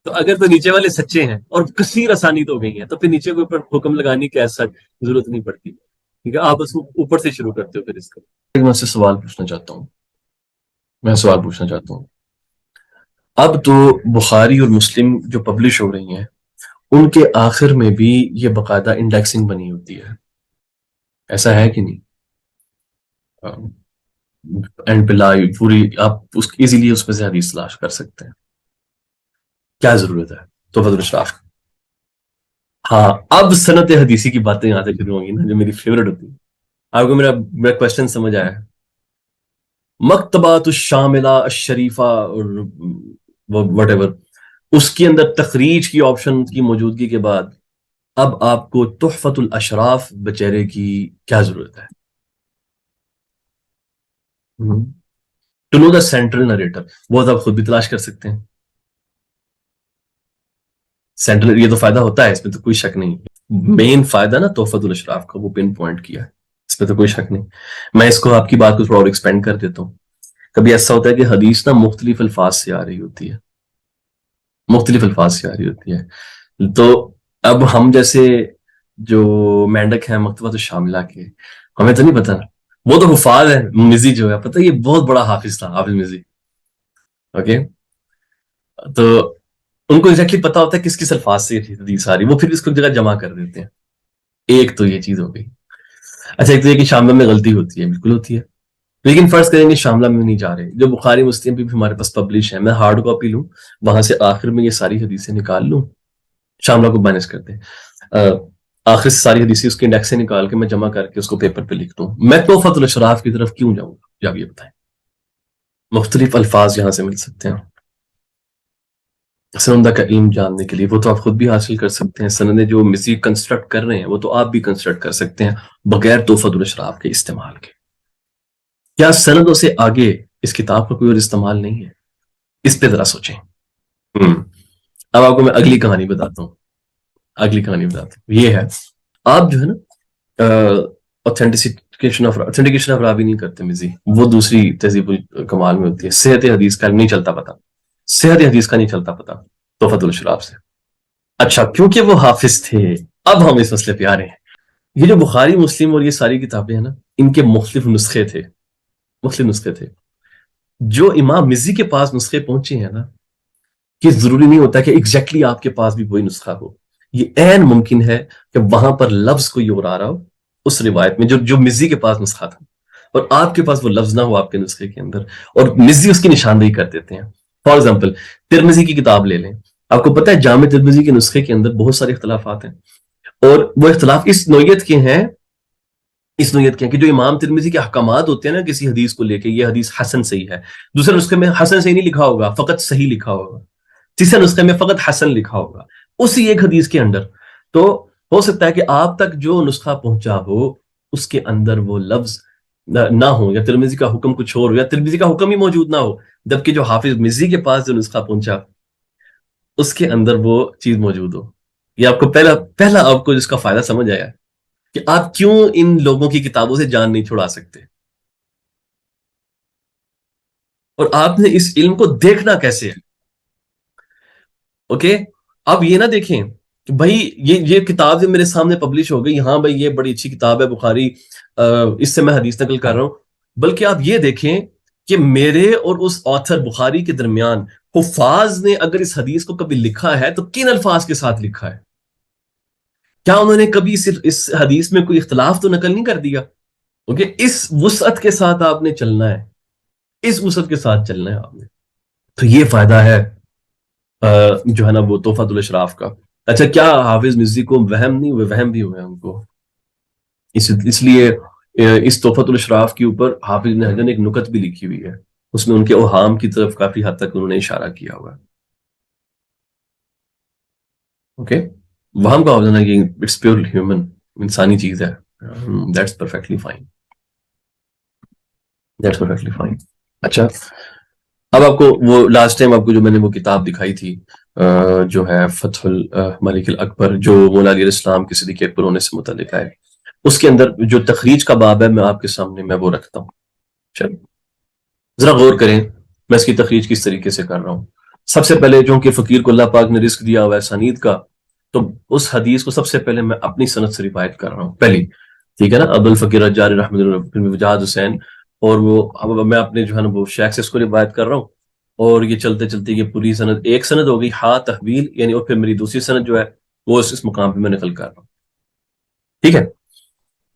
تو اگر تو نیچے والے سچے ہیں اور کثیر آسانی تو گئی ہے تو پھر نیچے کے اوپر حکم لگانے کی ایسا ضرورت نہیں پڑتی، ٹھیک ہے، آپ اس کو اوپر سے شروع کرتے ہو پھر اس کا۔ میں سے سوال پوچھنا چاہتا ہوں، اب تو بخاری اور مسلم جو پبلش ہو رہی ہیں ان کے آخر میں بھی یہ باقاعدہ انڈیکسنگ بنی ہوتی ہے، ایسا ہے کہ نہیں؟ اینڈ پلائی پوری آپ ایزیلی اس میں سے حدیث تلاش کر سکتے ہیں، کیا ضرورت ہے تحفۃ الاشراف؟ ہاں، اب سنت حدیثی کی باتیں یہاں سے شروع ہوں گی نا، جو میری فیوریٹ ہوتی ہے۔ آپ کو میرا کوشچن سمجھ آیا ہے؟ مکتبات الشاملہ الشریفہ اور وٹ ایور، اس کے اندر تخریج کی آپشن کی موجودگی کے بعد اب آپ کو تحفۃ الاشراف بچیرے کی کیا ضرورت ہے؟ To know the central narrator, وہ تو آپ خود بھی تلاش کر سکتے ہیں، سینٹرل، یہ تو فائدہ ہوتا ہے، اس میں تو کوئی شک نہیں، مین فائدہ نا تحفۃ الاشراف کا وہ پن پوائنٹ کیا ہے، اس پہ تو کوئی شک نہیں۔ میں اس کو آپ کی بات کو تھوڑا اور ایکسپینڈ کر دیتا ہوں۔ کبھی ایسا ہوتا ہے کہ حدیث نا مختلف الفاظ سے آ رہی ہوتی ہے، تو اب ہم جیسے جو مینڈک ہیں مکتبۃ الشاملہ کے، ہمیں تو نہیں پتا، وہ تو حفاظ ہے، مزی جو ہے پتہ یہ بہت بڑا حافظ تھا، حافظ مزی، اوکے، تو ان کو ایگزیکٹلی پتا ہوتا ہے کس کس الفاظ سے حدیث آ رہی، وہ پھر اس کو جگہ جمع کر دیتے ہیں۔ ایک تو یہ چیز ہو گئی۔ اچھا، ایک تو یہ کہ شاملہ میں غلطی ہوتی ہے، بالکل ہوتی ہے، لیکن فرض کریں گے شاملہ میں نہیں جا رہے، جو بخاری مسلم بھی ہمارے پاس پبلش ہے، میں ہارڈ کاپی لوں، وہاں سے آخر میں یہ ساری حدیثیں نکال لوں، شاملہ کو مائنس کر دیں، آخر سے ساری حدیثیں اس کے انڈیکس سے نکال کے میں جمع کر کے اس کو پیپر پہ لکھ دوں. میں تحفۃ الاشراف کی طرف کیوں جاؤں گا؟ جب یہ بتائیں. مختلف الفاظ یہاں سے مل سکتے ہیں سنندہ کا علم جاننے کے لیے. وہ تو آپ خود بھی حاصل کر سکتے ہیں. سندیں جو مزید کنسٹرکٹ کر رہے ہیں وہ تو آپ بھی کنسٹرکٹ کر سکتے ہیں بغیر تحفۃ الاشراف کے استعمال کے. کیا سندوں سے آگے اس کتاب کا کوئی اور استعمال نہیں ہے؟ اس پہ ذرا سوچیں. اب آپ کو میں اگلی کہانی بتاتا ہوں. یہ ہے آپ جو ہے نا اوتھینٹیکیشن آف راوی نہیں کرتے مزی. وہ دوسری تہذیب الکمال میں ہوتی ہے. صحت حدیث کا نہیں چلتا پتا. تحفۃ الاشراف سے. اچھا کیونکہ وہ حافظ تھے. اب ہم اس مسئلے پہ آ رہے ہیں. یہ جو بخاری مسلم اور یہ ساری کتابیں ہیں نا ان کے مختلف نسخے تھے. جو امام مزی کے پاس نسخے پہنچے ہیں نا کہ ضروری نہیں ہوتا کہ ایگزیکٹلی آپ کے پاس بھی وہی نسخہ ہو. یہ عین ممکن ہے کہ وہاں پر لفظ کوئی اور آ رہا ہو اس روایت میں جو مزی کے پاس نسخہ تھا اور آپ کے پاس وہ لفظ نہ ہو آپ کے نسخے کے اندر اور مزی اس کی نشاندہی کر دیتے ہیں. فار ایگزامپل ترمذی کی کتاب لے لیں. آپ کو پتہ ہے جامع ترمذی کے نسخے کے اندر بہت سارے اختلافات ہیں اور وہ اختلاف اس نوعیت کے ہیں کہ جو امام ترمذی کے احکامات ہوتے ہیں نا کسی حدیث کو لے کے یہ حدیث حسن صحیح ہے. دوسرے نسخے میں حسن صحیح نہیں لکھا ہوگا فقط صحیح لکھا ہوگا. تیسرے نسخے میں فقط حسن لکھا ہوگا اسی ایک حدیث کے اندر. تو ہو سکتا ہے کہ آپ تک جو نسخہ پہنچا ہو اس کے اندر وہ لفظ نہ ہو یا ترمذی کا حکم کچھ اور ہو یا ترمذی کا حکم ہی موجود نہ ہو جبکہ جو حافظ مزی کے پاس جو نسخہ پہنچا اس کے اندر وہ چیز موجود ہو. یہ آپ کو پہلا آپ کو جس کا فائدہ سمجھ آیا کہ آپ کیوں ان لوگوں کی کتابوں سے جان نہیں چھڑا سکتے اور آپ نے اس علم کو دیکھنا کیسے ہے. اوکے اب یہ نہ دیکھیں کہ بھائی یہ کتاب جو میرے سامنے پبلش ہو گئی ہاں بھائی یہ بڑی اچھی کتاب ہے بخاری اس سے میں حدیث نقل کر رہا ہوں. بلکہ آپ یہ دیکھیں کہ میرے اور اس آتھر بخاری کے درمیان حفاظ نے اگر اس حدیث کو کبھی لکھا ہے تو کن الفاظ کے ساتھ لکھا ہے. کیا انہوں نے کبھی صرف اس حدیث میں کوئی اختلاف تو نقل نہیں کر دیا. اوکے اس وسعت کے ساتھ آپ نے چلنا ہے. آپ نے. تو یہ فائدہ ہے جو ہے نا وہ تحفۃ الاشراف کا. اچھا کیا حافظ مزی کو وہم نہیں ہوئے؟ وہم بھی ہوئے ان کو. اس لیے اس تحفۃ الاشراف کے اوپر حافظ ابن حجر نے ایک نکت بھی لکھی ہوئی ہے. اس میں ان کے اوہام کی طرف کافی حد تک انہوں نے اشارہ کیا ہوا ہے. اوکے وہم کا ہونا کہ اٹس پیور ہیومن انسانی چیز ہے. That's perfectly fine. اچھا اب آپ کو وہ لاسٹ ٹائم آپ کو جو میں نے وہ کتاب دکھائی تھی جو ہے فتح الملک الاکبر جو مولا علی الاسلام کے صدیق اکبر ہونے سے متعلق ہے اس کے اندر جو تخریج کا باب ہے میں آپ کے سامنے میں وہ رکھتا ہوں. چلو ذرا غور کریں میں اس کی تخریج کس طریقے سے کر رہا ہوں. سب سے پہلے جو کہ فقیر کو اللہ پاک نے رزق دیا ہوا ہے سنید کا تو اس حدیث کو سب سے پہلے میں اپنی سند سے روایت کر رہا ہوں پہلی. ٹھیک ہے نا عبد الفقیر جاری رحمۃ اللہ وجاہد حسین اور وہ میں اپنے جو ہے نا وہ شیخ سے اس کو روایت کر رہا ہوں اور یہ چلتے چلتے یہ پوری سند ایک سند ہو گئی ہا تحویل یعنی اور پھر میری دوسری سند جو ہے وہ اس مقام پہ میں نقل کر رہا ہوں. ٹھیک ہے.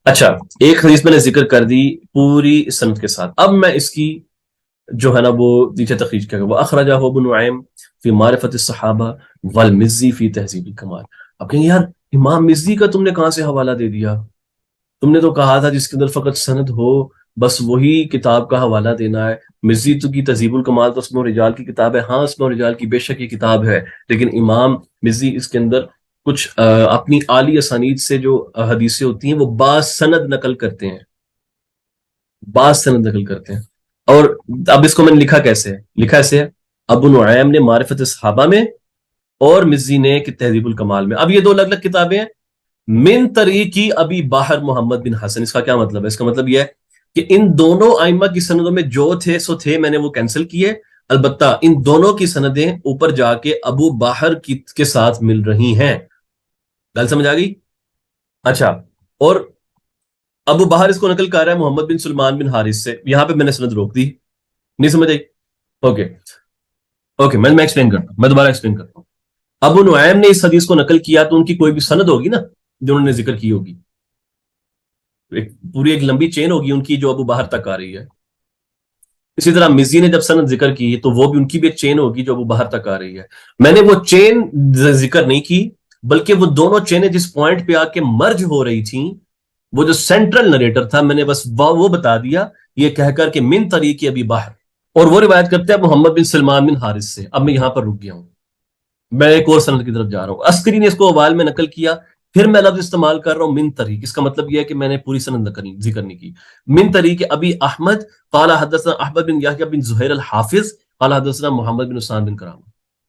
اچھا ایک حدیث میں نے ذکر کر دی پوری سند کے ساتھ. اب میں اس کی جو ہے نا وہ نیچے تخریج کیا وہ اخرجہ ابن نعیم فی معرفت الصحابہ والمزی فی تہذیب الکمال. اب کہیں یار امام مزی کا تم نے کہاں سے حوالہ دے دیا؟ تم نے تو کہا تھا جس کے اندر فقط سند ہو بس وہی کتاب کا حوالہ دینا ہے. مزی تو کی تہذیب الکمال تو اسماء الرجال کی کتاب ہے. ہاں اسماء الرجال کی بے شک یہ کتاب ہے لیکن امام مزی اس کے اندر کچھ اپنی عالی اسانید سے جو حدیثیں ہوتی ہیں وہ بعض سند نقل کرتے ہیں. اور اب اس کو میں نے لکھا کیسے ہے ابو نعیم نے معرفت صحابہ میں اور مزی نے تہذیب الکمال میں. اب یہ دو الگ الگ کتابیں ہیں. من طریقی ابی باہر محمد بن حسن. اس کا کیا مطلب ہے؟ اس کا مطلب یہ ہے کہ ان دونوں ائمہ کی سندوں میں جو تھے سو تھے میں نے وہ کینسل کیے. البتہ ان دونوں کی سندیں اوپر جا کے ابو باہر کے ساتھ مل رہی ہیں. گل سمجھ آ گئی؟ اچھا اور ابو باہر اس کو نقل کر رہا ہے محمد بن سلمان بن حارث سے. یہاں پہ میں نے سند روک دی. نہیں سمجھ آئی؟ اوکے میں ایکسپلین کرتا ہوں. میں دوبارہ ایکسپلین کرتا ہوں. ابو نعیم نے اس حدیث کو نقل کیا تو ان کی کوئی بھی سند ہوگی نا جو انہوں نے ذکر کی ہوگی. پوری ایک لمبی چین ہوگی ان کی جو ابو باہر تک آ رہی ہے. اسی طرح مزی نے جب سند ذکر کی تو وہ بھی ان کی بھی ایک چین ہوگی جو ابو باہر تک آ رہی ہے. میں نے وہ چین ذکر نہیں کی بلکہ وہ دونوں چینیں جس پوائنٹ پہ آ کے مرج ہو رہی تھیں، وہ جو سینٹرل نریٹر تھا، میں نے بس وہ بتا دیا یہ کہہ کر کہ من طریق ابی بحر، اور وہ روایت کرتے ہیں محمد بن سلمان بن حارث سے. اب میں یہاں پر رک گیا ہوں، میں ایک اور سند کی طرف جا رہا ہوں. عسکری نے اس کو اوائل میں نقل کیا، پھر میں لفظ استعمال کر رہا ہوں من طریق. اس کا مطلب یہ ہے کہ میں نے پوری سند ذکر نہیں کی. من طریق ابی احمد قال حدثنا احمد بن یحییٰ بن زہیر الحافظ قال حدثنا محمد بن عثمان بن کرامہ.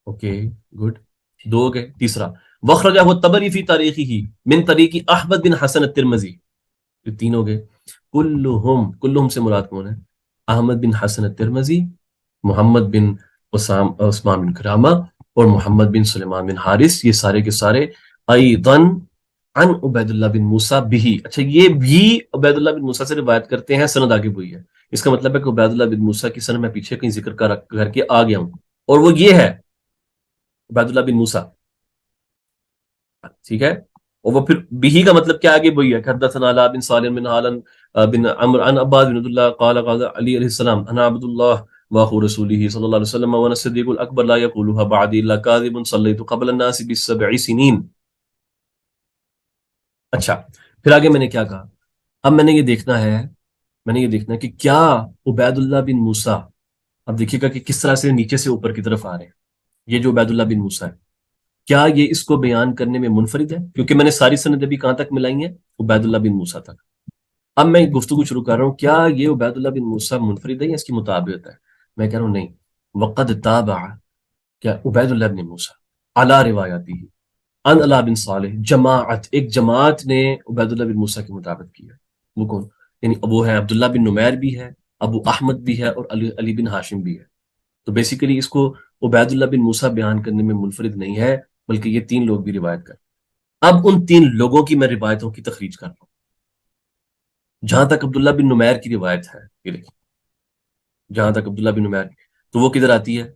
اوکے گڈ، دو ہو گئے. تیسرا وخرجہ الطبری فی تاریخہ من طریق احمد بن حسن الترمذی، یہ تین ہو گئے. کلہم سے مراد کون ہے؟ احمد بن حسن الترمذی، محمد بن عثمان بن کرامہ اور محمد بن سلیمان بن حارث، یہ سارے کے سارے ایضاً عن عبید اللہ بن موسیٰ بھی. اچھا یہ بھی عبید اللہ بن موسیٰ سے روایت کرتے ہیں، سند آگے ہوئی ہے. اس کا مطلب ہے کہ عبید اللہ بن موسیٰ کی سند میں پیچھے کہیں ذکر کر کے آ گیا ہوں، اور وہ یہ ہے عبید اللہ بن موسیٰ. ٹھیک ہے، اور وہ پھر بھی کا مطلب کیا آگے وہی ہے کہ حدثنا علاء بن صالح بن حالن بن عمرو عن عباد بن عبد الله قال علی علیہ السلام انا عبد اللہ واخو رسوله صلی اللہ علیہ وسلم وانا الصدیق الاکبر لا یقولها بعدی الا کاذب صلیت قبل الناس ب7 سنین. اچھا پھر آگے میں نے کیا کہا؟ اب میں نے یہ دیکھنا ہے کہ کیا عبید اللہ بن موسیٰ، اب دیکھیے گا کہ کس طرح سے نیچے سے اوپر کی طرف آ رہے ہیں. یہ جو عبید اللہ بن موسیٰ ہے، کیا یہ اس کو بیان کرنے میں منفرد ہے؟ کیونکہ میں نے ساری سند ابھی کہاں تک ملائی ہیں؟ عبید اللہ بن موسیٰ تک. اب میں گفتگو شروع کر رہا ہوں، کیا یہ عبید اللہ بن موسیٰ منفرد ہے یا اس کی مطابقت ہے؟ میں کہہ رہا ہوں نہیں. وقد تابع، کیا عبید اللہ بن موسیٰ علی روایاتی ان علاء بن صالح، ایک جماعت نے عبید اللہ بن موسیٰ کی مطابقت کی ہے. وہ کون؟ یعنی وہ ہے عبداللہ بن نمیر بھی ہے، ابو احمد بھی ہے، اور علی بن ہاشم بھی ہے. تو بیسیکلی اس کو عبید اللہ بن موسیٰ بیان کرنے میں منفرد نہیں ہے، بلکہ یہ تین لوگ بھی روایت کر. اب ان تین لوگوں کی میں روایتوں کی تخریج کر رہا ہوں. جہاں تک عبداللہ بن نمیر کی روایت ہے، یہ دیکھیں، جہاں تک عبداللہ بن نمیر، تو وہ کدھر آتی ہے؟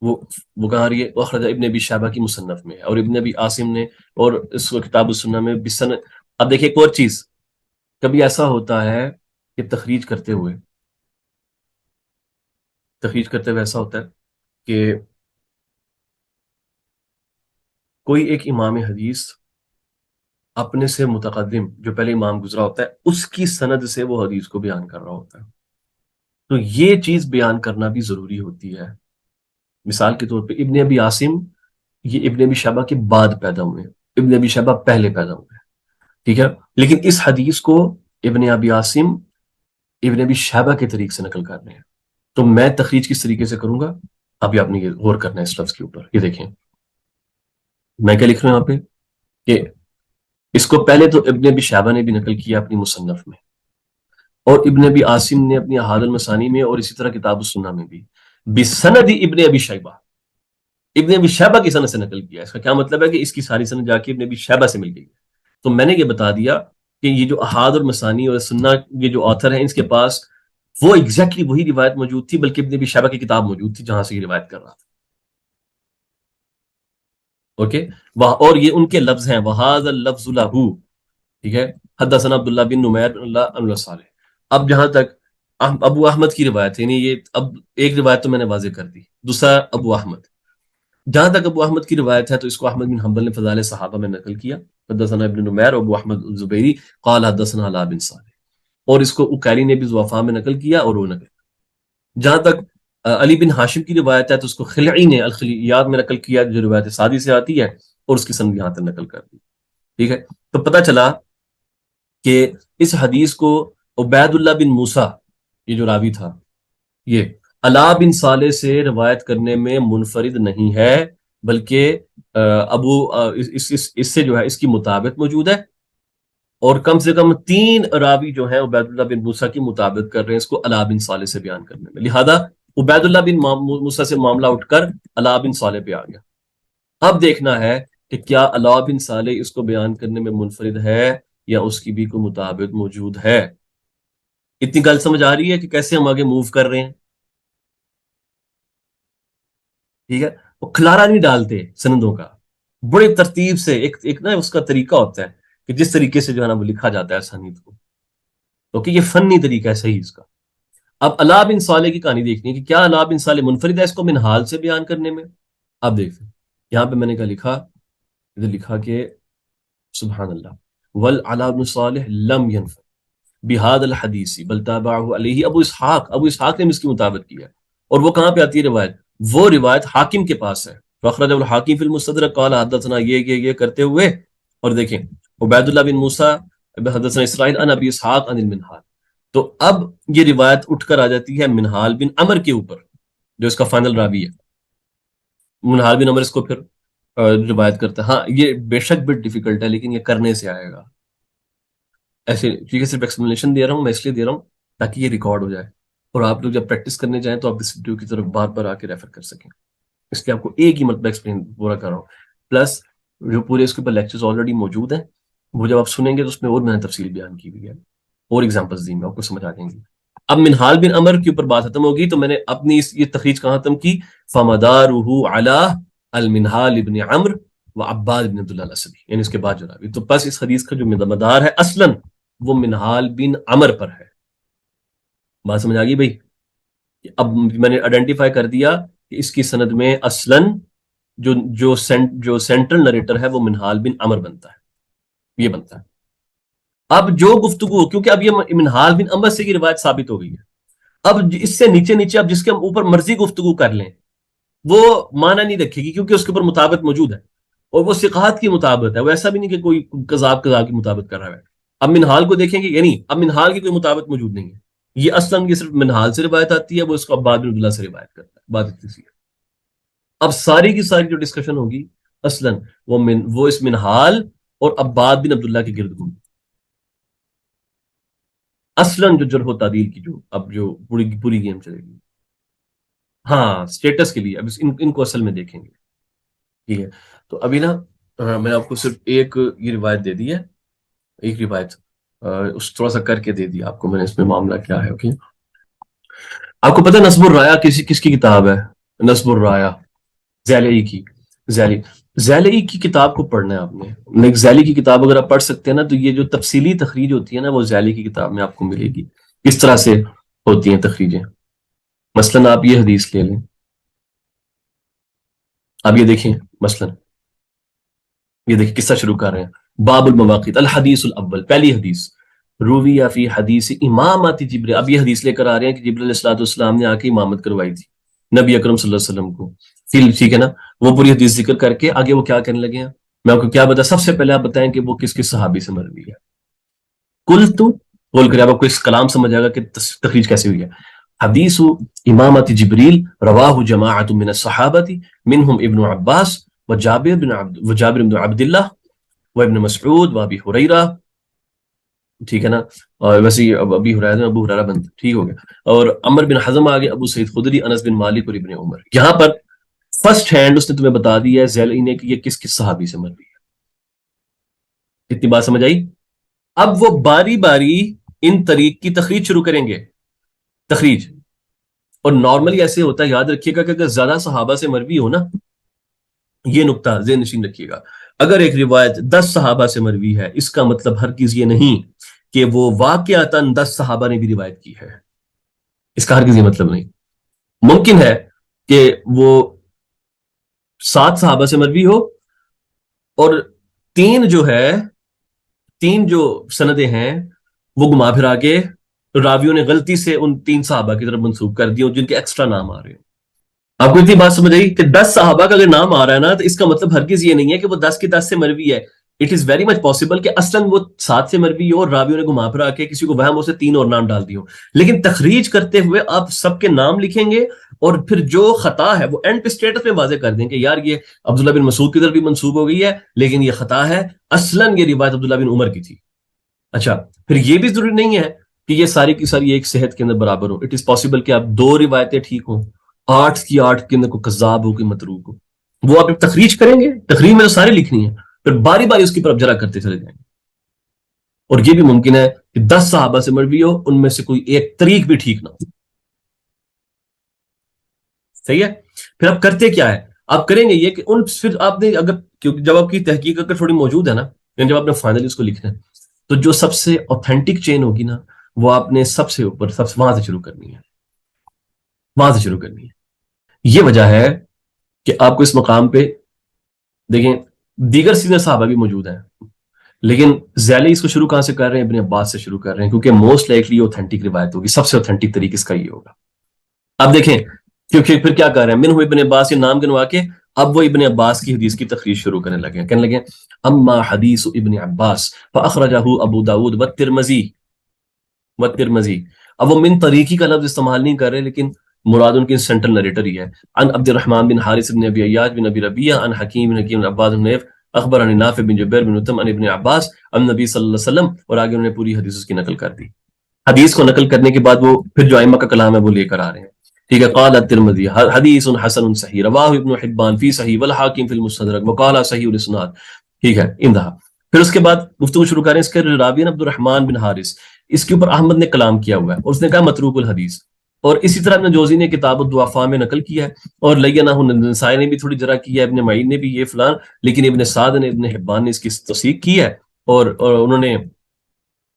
وہ کہاں رہی ہے؟ اخرج ابن ابی شیبہ کی مصنف میں، اور ابن ابی عاصم نے، اور اس کو کتاب السنہ میں بسند. اب دیکھیں ایک اور چیز، کبھی ایسا ہوتا ہے کہ تخریج کرتے ہوئے ایسا ہوتا ہے کہ کوئی ایک امام حدیث اپنے سے متقدم جو پہلے امام گزرا ہوتا ہے اس کی سند سے وہ حدیث کو بیان کر رہا ہوتا ہے. تو یہ چیز بیان کرنا بھی ضروری ہوتی ہے. مثال کے طور پہ ابن ابی عاصم، یہ ابن ابی شیبہ کے بعد پیدا ہوئے ہیں، ابن ابی شیبہ پہلے پیدا ہوئے ہیں، ٹھیک ہے. لیکن اس حدیث کو ابن ابی عاصم ابن ابی شیبہ کے طریق سے نقل کر رہے ہیں. تو میں تخریج کس طریقے سے کروں گا؟ ابھی آپ نے یہ غور کرنا ہے اس لفظ کے اوپر. یہ دیکھیں میں کیا لکھ رہا ہوں یہاں پہ کہ اس کو پہلے تو ابن ابی شیبہ نے بھی نقل کیا اپنی مصنف میں، اور ابن ابی عاصم نے اپنی احاد المثانی میں، اور اسی طرح کتاب السنہ میں بھی بسند ابن ابی شیبہ، ابن ابی شیبہ کی سند سے نقل کیا. اس کا کیا مطلب ہے کہ اس کی ساری سند جا کے ابن ابی شیبہ سے مل گئی. تو میں نے یہ بتا دیا کہ یہ جو احاد اور مثانی اور سنہ یہ جو آتھر ہیں، اس کے پاس وہ ایگزیکٹلی وہی روایت موجود تھی، بلکہ ابن ابی شیبہ کی کتاب موجود تھی جہاں سے یہ روایت کر رہا تھا. اوکے، اور یہ ان کے لفظ ہیں، وہذا اللفظ لہ، ٹھیک ہے. حدثنا عبداللہ بن نمیر بن اللہ عن صالح. اب جہاں تک ابو احمد کی روایت ہے، یعنی یہ اب ایک روایت تو میں نے واضح کر دی، دوسرا ابو احمد. جہاں تک ابو احمد کی روایت ہے تو اس کو احمد بن حنبل نے فضائل صحابہ میں نقل کیا. حدثنا ابن نمیر اور ابو احمد الزبیری قال حدثنا علاء بن صالح، اور اس کو اکیلی نے بھی ضعفاء میں نقل کیا، اور وہ نقل. جہاں تک علی بن ہاشم کی روایت ہے تو اس کو خلعی نے الخلیات میں نقل کیا، جو روایت سادی سے آتی ہے، اور اس کی سند یہاں تک نقل کر دی. ٹھیک ہے، تو پتہ چلا کہ اس حدیث کو عبید اللہ بن موسیٰ، یہ جو راوی تھا، یہ علاء بن صالح سے روایت کرنے میں منفرد نہیں ہے، بلکہ اس سے جو ہے اس کی مطابقت موجود ہے، اور کم سے کم 3 راوی جو ہیں عبید اللہ بن موسیٰ کی مطابقت کر رہے ہیں اس کو علاء بن صالح سے بیان کرنے میں. لہذا عبید اللہ بن موسیٰ سے معاملہ اٹھ کر علاء بن صالح پہ آ گیا. اب دیکھنا ہے کہ کیا علاء بن صالح اس کو بیان کرنے میں منفرد ہے یا اس کی بھی کوئی مطابقت موجود ہے. اتنی گل سمجھ آ رہی ہے کہ کیسے ہم آگے موو کر رہے ہیں؟ ٹھیک ہے، وہ کھلارا نہیں ڈالتے سندوں کا، بڑی ترتیب سے ایک نا اس کا طریقہ ہوتا ہے کہ جس طریقے سے جو ہے نا وہ لکھا جاتا ہے سنید کو، کیونکہ یہ فنی طریقہ ہے صحیح اس کا. اب علاء بن صالح کی کہانی دیکھنی ہے کہ کیا علاء بن صالح منفرد ہے اس کو منہال سے بیان کرنے میں. اب دیکھیں یہاں پہ میں نے کیا لکھا ادھر لکھا کہ سبحان اللہ، والعلاء بن صالح لم ينفع بہاد الحدیث بل تابعہ علیہ ابو اسحاق نے بھی اس کی مطابقت کیا، اور وہ کہاں پہ آتی ہے روایت؟ وہ روایت حاکم کے پاس ہے، فخرج الحاکم فی المستدرک قال حدثنا یہ کرتے ہوئے، اور دیکھیں عبید اللہ بن موسیٰ حدثنا اسرائیل عن ابی اسحاق عن المنہال، تو اب یہ روایت اٹھ کر آ جاتی ہے منہال بن عمر کے اوپر جو اس کا فائنل راوی ہے۔ منہال بن عمر اس کو پھر روایت کرتا ہے۔ ہاں یہ بے شک بٹ ڈیفیکلٹ ہے، لیکن یہ کرنے سے آئے گا ایسے، کیونکہ صرف ایکسپلینیشن دے رہا ہوں میں، اس لیے دے رہا ہوں تاکہ یہ ریکارڈ ہو جائے، اور آپ لوگ جب پریکٹس کرنے جائیں تو آپ اس ویڈیو کی طرف بار بار آ کے ریفر کر سکیں، اس لیے آپ کو ایک ہی مرتبہ ایکسپلین پورا کر رہا ہوں، پلس جو پورے اس کے اوپر لیکچرز آلریڈی موجود ہیں وہ جب آپ سنیں گے تو اس میں اور میں نے تفصیل بیان کی ہوئی ہے، اور ایگزامپلس دی میں آپ کو سمجھ آ جائیں گی۔ اب منہال بن عمر کے اوپر بات ختم ہوگی، تو میں نے اپنی یہ تخریج کہاں ختم کی؟ فمدارہ علی المنہال ابن عمر و عباد بن عبداللہ الاسدی، یعنی اس کے بعد جو راوی، تو بس اس حدیث کا جو مدار ہے اصلاً وہ منہال بن عمر پر ہے۔ بات سمجھ آ گئی بھائی؟ اب میں نے آئیڈینٹیفائی کر دیا کہ اس کی سند میں اصلاً جو سینٹرل نریٹر ہے وہ منہال بن عمر بنتا ہے، یہ بنتا ہے۔ اب جو گفتگو، کیونکہ اب یہ منہال بن عمر سے کی روایت ثابت ہو گئی ہے، اب اس سے نیچے نیچے اب جس کے ہم اوپر مرضی گفتگو کر لیں وہ معنی نہیں رکھے گی، کیونکہ اس کے اوپر مطابقت موجود ہے، اور وہ ثقات کی مطابقت ہے، وہ ایسا بھی نہیں کہ کوئی قذاب کی مطابقت کر رہا ہے۔ اب منہال کو دیکھیں گے، یعنی اب منہال کی کوئی مطابقت موجود نہیں ہے، یہ اصلاً یہ صرف منہال سے روایت آتی ہے، وہ اس کو عباد بن عبداللہ سے روایت کرتا ہے، بات اتنی سی ہے۔ اب ساری کی ساری جو ڈسکشن ہوگی اصلاً وہ اس منہال اور عباد بن عبداللہ کے گرد گھومتی، اصلاً جو جرح و تعدیل کی جو پوری گیم چلے گی، ہاں سٹیٹس کے لیے اب ان کو اصل میں دیکھیں گے، ٹھیک ہے؟ تو ابھی نا میں آپ کو صرف ایک یہ روایت دے دی ہے، ایک روایت اس تھوڑا سا کر کے دے دیا آپ کو میں نے، اس میں معاملہ کیا ہے۔ اوکے، آپ کو پتہ نصب الرایا کس کی کتاب ہے؟ نصب الرایا زیلعی کی، زیلعی کی کتاب کو پڑھنا ہے آپ نے، زیلعی کی کتاب اگر آپ پڑھ سکتے ہیں نا تو یہ جو تفصیلی تخریج ہوتی ہے نا وہ زیلعی کی کتاب میں آپ کو ملے گی، کس طرح سے ہوتی ہیں تخریجیں۔ مثلاً آپ یہ حدیث لے لیں، آپ یہ دیکھیں، مثلاً یہ دیکھیں قصہ شروع کر رہے ہیں، باب المواقیت الحدیث الاول، پہلی حدیث، روی فی حدیث امامت جبریل، اب یہ حدیث لے کر آ رہے ہیں کہ جبریل علیہ الصلوۃ والسلام نے آ کے امامت کروائی تھی نبی اکرم صلی اللہ علیہ وسلم کو، ٹھیک ہے نا؟ وہ پوری حدیث ذکر کر کے آگے وہ کیا کرنے لگے ہیں، میں آپ کو کیا بتا، سب سے پہلے آپ بتائیں کہ وہ کس کس صحابی سے مروی ہے۔ کل تو بول کر آپ کو اس کلام سمجھ آئے گا کہ تخریج کیسے ہوئی ہے۔ حدیث امامت جبریل رواہ جماعت من الصحابۃ منہم ابن عباس وجابر بن عبد اللہ وابن مسعود وابی ہریرہ، ٹھیک ہے نا؟ اور ویسے ہی ابو ہریرہ بنتا، ٹھیک ہو گیا، اور عمر بن حزم آگے، ابو سعید خدری، انس بن مالک اور ابن عمر۔ یہاں پر فرسٹ ہینڈ اس نے تمہیں بتا دیا ہے زیلعی نے کہ یہ کس کس صحابی سے مروی ہے۔ اتنی بات سمجھ آئی؟ اب وہ باری باری ان طریق کی تخریج شروع کریں گے، تخریج، اور نارملی ایسے ہوتا ہے، یاد رکھیے گا کہ اگر زیادہ صحابہ سے مروی ہو نا، یہ نقطہ ذہن نشین رکھیے گا، اگر ایک روایت 10 صحابہ سے مروی ہے اس کا مطلب ہرگز یہ نہیں کہ وہ واقعتاً 10 صحابہ نے بھی روایت کی ہے، اس کا ہرگز یہ مطلب نہیں۔ ممکن ہے کہ وہ 7 صحابہ سے مروی ہو اور تین جو سندیں ہیں وہ گھما پھرا کے راویوں نے غلطی سے ان 3 صحابہ کی طرف منسوب کر دی جن کے ایکسٹرا نام آ رہے ہیں۔ آپ کو اتنی بات سمجھ آئی کہ 10 صحابہ کا اگر نام آ رہا ہے نا تو اس کا مطلب ہرگز یہ نہیں ہے کہ وہ 10 کے 10 سے مروی ہے، it is very much possible کہ اصلاً وہ 7 سے مروی ہو اور راویوں نے گھما پھرا کے کسی کو وہم سے 3 اور نام ڈال دی ہو، لیکن تخریج کرتے ہوئے آپ سب کے نام لکھیں گے اور پھر جو خطا ہے وہ اینڈ پہ اسٹیٹس میں واضح کر دیں کہ یار یہ عبداللہ بن مسعود کی طرف بھی منسوب ہو گئی ہے لیکن یہ خطا ہے، اصلاً یہ روایت عبداللہ بن عمر کی تھی۔ اچھا، پھر یہ بھی ضروری نہیں ہے کہ یہ ساری کی ساری ایک صحت کے اندر برابر ہو، اٹ از پاسبل کہ آپ 2 روایتیں ٹھیک ہوں، 8 کی 8 کے اندر کوئی کذاب ہو کوئی متروک ہو، وہ آپ تخریج کریں گے، تخریج میں تو ساری لکھنی ہے، پھر باری باری اس کی طرف جرا کرتے چلے جائیں گے، اور یہ بھی ممکن ہے کہ 10 صحابہ سے مروی ہو ان میں سے کوئی ایک طریق بھی ٹھیک نہ ہو، صحیح ہے؟ پھر آپ کرتے کیا ہے، آپ کریں گے یہ کہ پھر آپ نے اگر جب آپ کی تحقیق اگر تھوڑی موجود ہے نا، یعنی جب آپ نے فائنلی اس کو لکھنا ہے تو جو سب سے اوتھینٹک چین ہوگی نا وہ آپ نے سب سے اوپر وہاں سے شروع کرنی ہے، وہاں سے شروع کرنی ہے۔ یہ وجہ ہے کہ آپ کو اس مقام پہ دیکھیں دیگر سینئر صحابہ بھی موجود ہیں، لیکن ذیلی اس کو شروع کہاں سے کر رہے ہیں؟ ابن عباس سے شروع کر رہے ہیں، کیونکہ موسٹ لائکلی اوتھینٹک روایت ہوگی، سب سے اوتھینٹک طریقے اس کا یہ ہوگا۔ اب دیکھیں، کیونکہ پھر کیا کر رہے ہیں، منہ ابن عباس کے نام گنوا کے اب وہ ابن عباس کی حدیث کی تخریج شروع کرنے لگے ہیں، کہنے لگے اما حدیث ابن عباس فاخرجہ ابو داود والترمذی۔ اب وہ من طریقی کا لفظ استعمال نہیں کر رہے، لیکن مراد ان کی سینٹرل نریٹر ہی ہے۔ عن عبد الرحمن بن حارث بن ابی عیاش بن ابی ربیعہ عن حکیم بن حکیم بن عباد بن نیف اخبرنی نافع بن جبیر بن اتم عن ابن عباس عن نبی صلی اللہ علیہ وسلم، اور آگے انہوں نے پوری حدیث اس کی نقل کر دی۔ حدیث کو نقل کرنے کے بعد وہ پھر جو ائمہ کا کلام ہے وہ لے کر آ رہے ہیں، ٹھیک ہے۔ قال الترمذی حدیث حسن صحیح رواہ ابن حبان فی صحیح والحاکم فی المستدرک وقال صحیح الاسناد، ٹھیک ہے، انتہا۔ پھر اس کے بعد گفتگو شروع کریں، اس کے راوی عبد الرحمن بن حارث، اس کے اوپر احمد نے کلام کیا ہوا ہے اور اس نے کہا متروک الحدیث، اور اسی طرح ابن جوزی نے کتاب الضعفاء میں نقل کیا ہے، اور لینہ نسائی نے بھی تھوڑی جرح کی ہے، ابن معین نے بھی یہ فلان، لیکن ابن سعد نے، ابن حبان نے اس کی تصحیح کی ہے، اور انہوں نے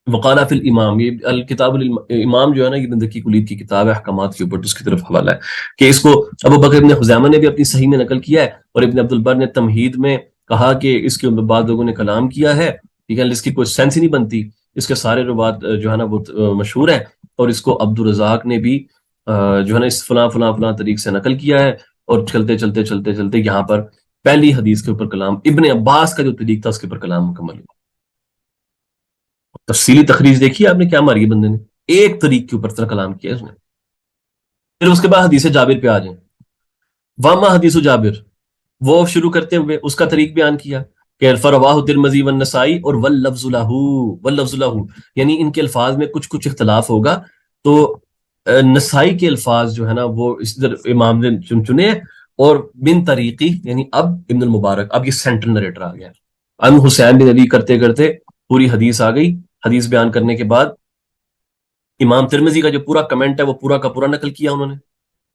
وقال فی الامام، یہ الکتاب الامام جو ہے نا، یہ ابن دقیق العید کی کتاب ہے احکامات کے اوپر، اس کی طرف حوالہ ہے کہ اس کو ابو بکر ابن خزیمہ نے بھی اپنی صحیح میں نقل کیا ہے، اور ابن عبد البر نے تمہید میں کہا کہ اس کے اوپر بعض لوگوں نے کلام کیا ہے، ٹھیک ہے، اس کی کوئی سینس ہی نہیں بنتی، اس کے سارے روات جو ہے نا وہ مشہور ہیں، اور اس کو عبد الرزاق نے بھی جو ہے نا اس فلاں فلاں فلاں طریق سے نقل کیا ہے، اور چلتے چلتے چلتے چلتے یہاں پر پہلی حدیث کے اوپر کلام ابن عباس کا جو طریق تھا اس کے اوپر کلام مکمل ہوا۔ تفصیلی تخریج دیکھی آپ نے کیا ماری ہے بندے نے، ایک طریق کے اوپر طرح کلام کیا اس نے۔ پھر اس کے بعد حدیث جابر پہ آ جائیں، واما حدیث جابر، وہ شروع کرتے ہوئے اس کا طریق بیان کیا کہ فرواہ ترمذی والنسائی اور واللفظ لہ، یعنی ان کے الفاظ میں کچھ کچھ اختلاف ہوگا، تو نسائی کے الفاظ جو ہے نا وہ اس امام نے چنے، اور بن طریقی یعنی اب ابن المبارک، اب یہ سینٹرل نریٹر آ گیا، ان حسین بن علی کرتے کرتے پوری حدیث آ گئی، حدیث بیان کرنے کے بعد امام ترمذی کا جو پورا کمنٹ ہے وہ پورا کا پورا نقل کیا انہوں نے،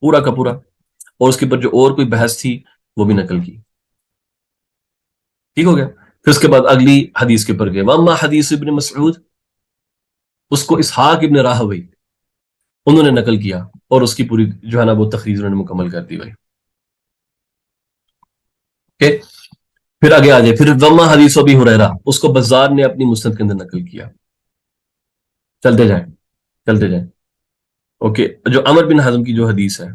پورا کا پورا، اور اس کے اوپر جو اور کوئی بحث تھی وہ بھی نقل کی، ٹھیک ہو گیا۔ پھر اس کے بعد اگلی حدیث کے اوپر گئے، واما حدیث ابن مسعود، اس کو اسحاق ابن راہوی انہوں نے نقل کیا، اور اس کی پوری جو ہے نا وہ تخریج انہوں نے مکمل کر دی بھائی، okay؟ پھر آگے آ جائے، پھر وما حدیث ابی ہریرہ، اس کو بزار نے اپنی مسند کے اندر نقل کیا، چلتے جائیں چلتے جائیں، اوکے۔ جو عمر بن حزم کی جو حدیث ہے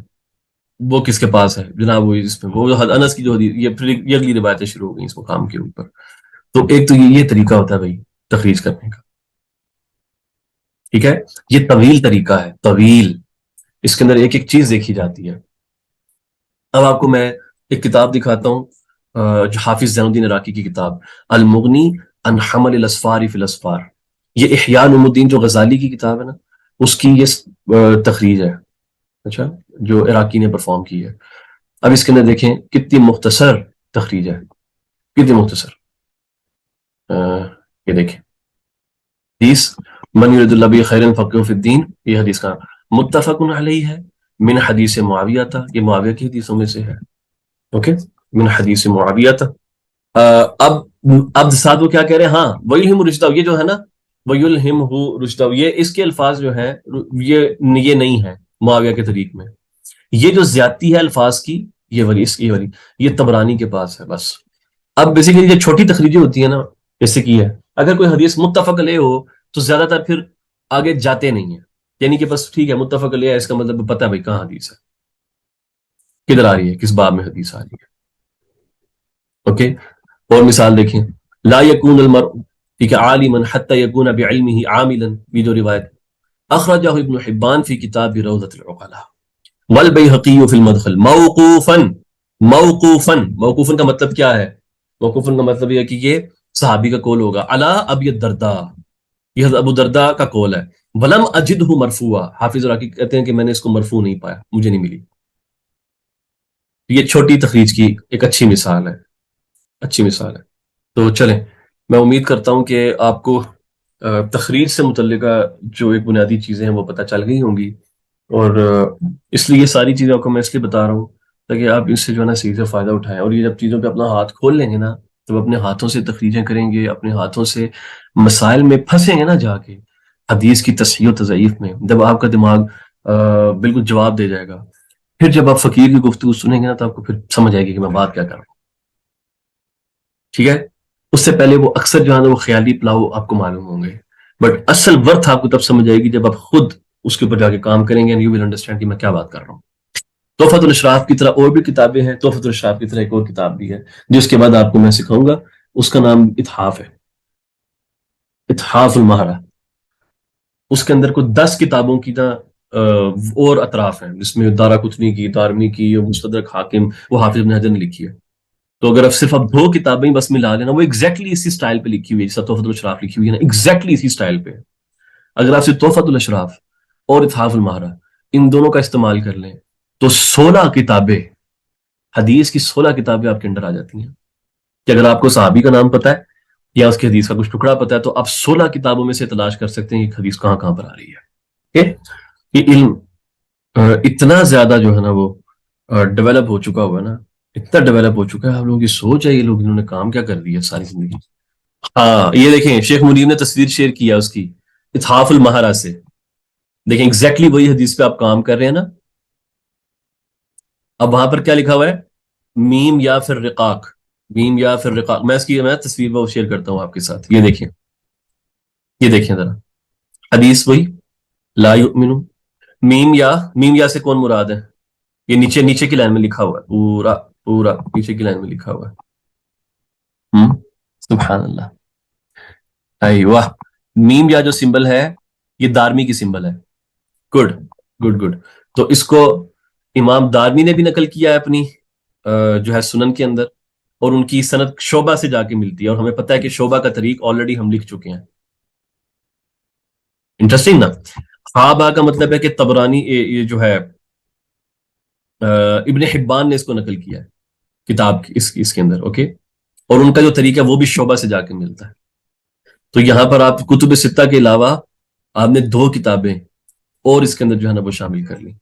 وہ کس کے پاس ہے جناب، وہ اس میں وہ انس کی جو حدیث، یہ پھر یہ اگلی روایتیں شروع ہو گئی اس مقام کے اوپر۔ تو ایک تو یہ طریقہ ہوتا ہے بھائی تخریج کرنے کا، ٹھیک ہے، یہ طویل طریقہ ہے، طویل، اس کے اندر ایک ایک چیز دیکھی جاتی ہے۔ اب آپ کو میں ایک کتاب دکھاتا ہوں، جو حافظ زین الدین عراقی کی کتاب المغنی عن حمل الاسفار فی الاسفار، یہ احیاء علوم الدین جو غزالی کی کتاب ہے نا، اس کی یہ تخریج ہے، اچھا، جو عراقی نے پرفارم کی ہے۔ اب اس کے اندر دیکھیں کتنی مختصر تخریج ہے، کتنی مختصر، یہ دیکھیں حدیث من یرید اللہ بہ خیرا یفقہہ فی الدین، یہ حدیث کا متفق علیہ ہے، من حدیث معاویہ تھا، یہ معاویہ کی حدیثوں میں سے ہے، اوکے، من حدیث معاویہ تھا۔ اب ساتھ وہ کیا کہہ رہے ہیں، ہاں ویلہم رشدہ، یہ جو ہے نا ویلہم رشدہ، یہ اس کے الفاظ جو ہیں یہ نہیں ہے معاویہ کے طریق میں، یہ جو زیادتی ہے الفاظ کی، یہ والی یہ طبرانی کے پاس ہے بس۔ اب بیسیکلی یہ چھوٹی تخریجیں ہوتی ہیں نا، جیسے کی ہے، اگر کوئی حدیث متفق علیہ ہو تو زیادہ تر پھر آگے جاتے نہیں ہیں، یعنی کہ بس ٹھیک ہے متفق علیہ ہے، اس کا مطلب پتہ ہے بھائی کہاں حدیث ہے، کدھر آ رہی ہے، کس باب میں حدیث آ رہی ہے، اوکے۔ اور مثال دیکھیں، لا یکون المرء، ٹھیک ہے، عالما حتی یکون بعلمہ عاملا، یہ جو روایت اخرجہ ابن حبان فی کتاب روضۃ العقلاء والبیہقی فی المدخل موقوفا، موقوفا کا مطلب کیا ہے، موقوفا کا مطلب یہ ہے کہ یہ صحابی کا قول ہوگا، علی ابی الدرداء، یہ حضرت ابو درداء کا قول ہے، ولم اجدہ مرفوعا، حافظ عراقی کہتے ہیں کہ میں نے اس کو مرفوع نہیں پایا، مجھے نہیں ملی۔ یہ چھوٹی تخریج کی ایک اچھی مثال ہے، اچھی مثال ہے۔ تو چلیں، میں امید کرتا ہوں کہ آپ کو تخریج سے متعلقہ جو ایک بنیادی چیزیں ہیں وہ پتہ چل گئی ہوں گی، اور اس لیے یہ ساری چیزیں آپ کو میں اس لیے بتا رہا ہوں تاکہ آپ اس سے جو ہے نا صحیح سے فائدہ اٹھائیں، اور یہ جب چیزوں پہ اپنا ہاتھ کھول لیں گے نا، تب اپنے ہاتھوں سے تخریجیں کریں گے، اپنے ہاتھوں سے مسائل میں پھنسیں گے نا جا کے، حدیث کی تصحیح و تضعیف میں، جب آپ کا دماغ بالکل جواب دے جائے گا، پھر جب آپ فقیر کی گفتگو سنیں گے نا تو آپ کو پھر سمجھ آئے گی کہ میں بات کیا کر رہا ہوں۔ ٹھیک ہے، اس سے پہلے وہ اکثر جو ہے نا وہ خیالی پلاؤ آپ کو معلوم ہوں گے، بٹ اصل ورتھ آپ کو تب سمجھ آئے گی جب آپ خود اس کے اوپر جا کے کام کریں گے، اینڈ یو ول انڈرسٹینڈ کہ میں کیا بات کر رہا ہوں۔ تحفۃ الاشراف کی طرح اور بھی کتابیں ہیں، تحفۃ الاشراف کی طرح ایک اور کتاب بھی ہے جس کے بعد آپ کو میں سکھاؤں گا، اس کا نام اتحاف ہے، اتحاف المہرہ۔ اس کے اندر کچھ 10 کتابوں کی اور اطراف ہیں، جس میں دارا قطنی کی، دارمی کی، مستدرک حاکم، وہ حافظ ابن حجر نے لکھی ہے۔ تو اگر آپ 2 کتابیں بس ملا لینا، وہ ایگزیکٹلی اسی سٹائل پہ لکھی ہوئی ہے جیسا تحفۃ الاشراف لکھی ہوئی ہے نا، ایگزیکٹلی اسی سٹائل پہ۔ اگر آپ صرف تحفۃ الاشراف اور اتحاف المہرہ ان دونوں کا استعمال کر لیں تو 16 کتابیں، حدیث کی 16 کتابیں آپ کے اندر آ جاتی ہیں، کہ اگر آپ کو صحابی کا نام پتہ ہے یا اس کی حدیث کا کچھ ٹکڑا پتہ ہے تو آپ 16 کتابوں میں سے تلاش کر سکتے ہیں کہ حدیث کہاں کہاں پر آ رہی ہے۔ یہ علم اتنا زیادہ جو ہے نا وہ ڈیولپ ہو چکا ہوا ہے نا، اتنا ڈیولپ ہو چکا ہے، ہم لوگوں کی سوچ ہے، یہ لوگ انہوں نے کام کیا کر دیا ساری زندگی۔ ہاں یہ دیکھیں شیخ منیر نے تصویر شیئر کیا اس کی اتحاف المہرہ سے، دیکھیں ایگزیکٹلی وہی حدیث پہ آپ کام کر رہے ہیں نا۔ اب وہاں پر کیا لکھا ہوا ہے؟ میم یا پھر رقاق، میم یا پھر رقاق، میں اس کی میں تصویر وہ شیئر کرتا ہوں آپ کے ساتھ، یہ دیکھیں، یہ دیکھیں ذرا، حدیث وہی لا یؤمن، میم یا سے کون مراد ہے؟ یہ نیچے نیچے کی لائن میں لکھا ہوا ہے، پورا پورا نیچے کی لائن میں لکھا ہوا ہے۔ سبحان اللہ، ایوہ، میم یا جو سمبل ہے یہ دارمی کی سمبل ہے۔ گڈ گڈ گڈ، تو اس کو امام دارمی نے بھی نقل کیا ہے اپنی جو ہے سنن کے اندر، اور ان کی سند شعبہ سے جا کے ملتی ہے، اور ہمیں پتہ ہے کہ شعبہ کا طریق آلریڈی ہم لکھ چکے ہیں۔ انٹرسٹنگ نا؟ خوابہ کا مطلب ہے کہ طبرانی، یہ جو ہے ابن حبان نے اس کو نقل کیا ہے کتاب اس کے اندر، اوکے، اور ان کا جو طریقہ ہے وہ بھی شعبہ سے جا کے ملتا ہے۔ تو یہاں پر آپ کتب ستہ کے علاوہ آپ نے 2 کتابیں اور اس کے اندر جو ہے نا وہ شامل کر لی،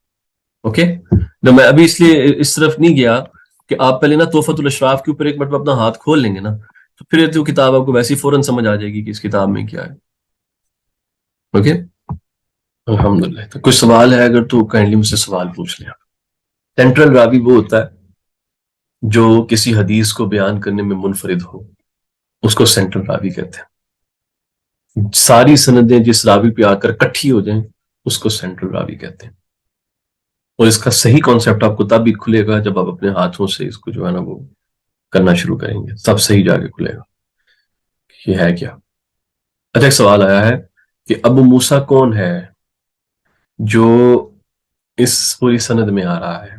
اوکے۔ تو میں ابھی اس لیے اس طرف نہیں گیا کہ آپ پہلے نا تحفۃ الاشراف کے اوپر ایک مرتبہ اپنا ہاتھ کھول لیں گے نا، تو پھر جو کتاب آپ کو ویسی فوراً سمجھ آ جائے گی کہ اس کتاب میں کیا ہے، اوکے۔ الحمدللہ، تو کوئی سوال ہے اگر تو کائنڈلی مجھ سے سوال پوچھ لیں۔ سینٹرل راوی وہ ہوتا ہے جو کسی حدیث کو بیان کرنے میں منفرد ہو، اس کو سینٹرل راوی کہتے ہیں۔ ساری سندیں جس راوی پہ آ کر کٹھی ہو جائیں اس کو سینٹرل راوی کہتے ہیں، اور اس کا صحیح کانسیپٹ آپ کو تب بھی کھلے گا جب آپ اپنے ہاتھوں سے اس کو جو ہے نا وہ کرنا شروع کریں گے، تب صحیح جا کے کھلے گا یہ ہے کیا۔ اچھا ایک سوال آیا ہے کہ ابو موسیٰ کون ہے جو اس پوری سند میں آ رہا ہے؟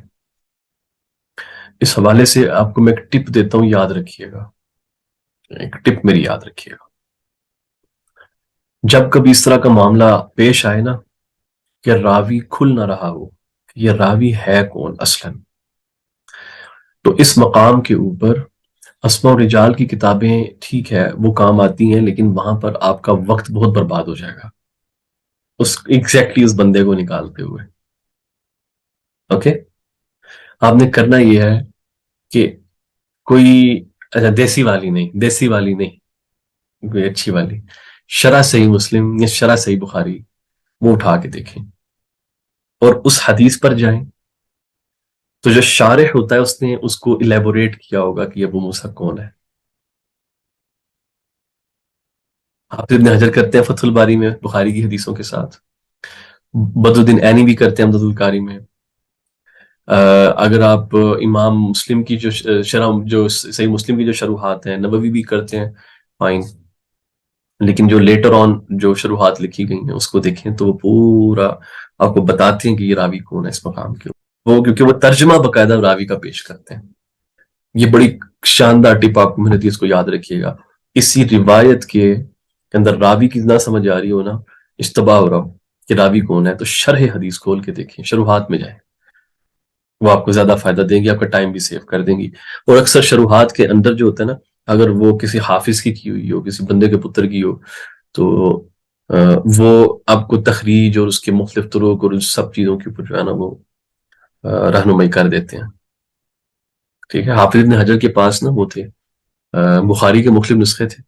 اس حوالے سے آپ کو میں ایک ٹپ دیتا ہوں، یاد رکھیے گا، ایک ٹپ میری یاد رکھیے گا۔ جب کبھی اس طرح کا معاملہ پیش آئے نا کہ راوی کھل نہ رہا ہو کہ یہ راوی ہے کون اصلاً، تو اس مقام کے اوپر اسماء و رجال کی کتابیں ٹھیک ہے وہ کام آتی ہیں، لیکن وہاں پر آپ کا وقت بہت برباد ہو جائے گا ایگزیکٹلی اس بندے کو نکالتے ہوئے، اوکے۔ آپ نے کرنا یہ ہے کہ کوئی اچھا دیسی والی نہیں، کوئی اچھی والی شرح صحیح مسلم یا شرح صحیح بخاری وہ اٹھا کے دیکھیں اور اس حدیث پر جائیں، تو جو شارح ہوتا ہے اس نے اس کو الیبوریٹ کیا ہوگا کہ ابو موسیٰ کون ہے۔ حافظ ابن حجر کرتے ہیں فتح الباری میں بخاری کی حدیثوں کے ساتھ، بدر الدین عینی بھی کرتے ہیں امداد القاری میں، اگر آپ امام مسلم کی جو شرح، جو صحیح مسلم کی جو شروحات ہیں، نبوی بھی کرتے ہیں، فائن، لیکن جو لیٹر آن جو شروحات لکھی گئی ہیں اس کو دیکھیں تو وہ پورا آپ کو بتاتے ہیں کہ یہ راوی کون ہے اس مقام کے، وہ کیونکہ وہ ترجمہ باقاعدہ راوی کا پیش کرتے ہیں۔ یہ بڑی شاندار ٹپ آپ کو میں نے اس کو یاد رکھیے گا، کسی روایت کے اندر راوی کی نہ سمجھ آ رہی ہو نا، اشتباہ ہو رہا ہو کہ راوی کون ہے، تو شرح حدیث کھول کے دیکھیں، شروحات میں جائیں، وہ آپ کو زیادہ فائدہ دیں گی، آپ کا ٹائم بھی سیو کر دیں گی۔ اور اکثر شروحات کے اندر جو ہوتا ہے نا، اگر وہ کسی حافظ کی ہوئی ہو، کسی بندے کے پتر کی ہو، تو وہ آپ کو تخریج اور اس کے مختلف طرق اور سب چیزوں کے اوپر جو ہے نا وہ رہنمائی کر دیتے ہیں، ٹھیک ہے۔ حافظ ابن حجر کے پاس نا وہ تھے بخاری کے مختلف نسخے تھے،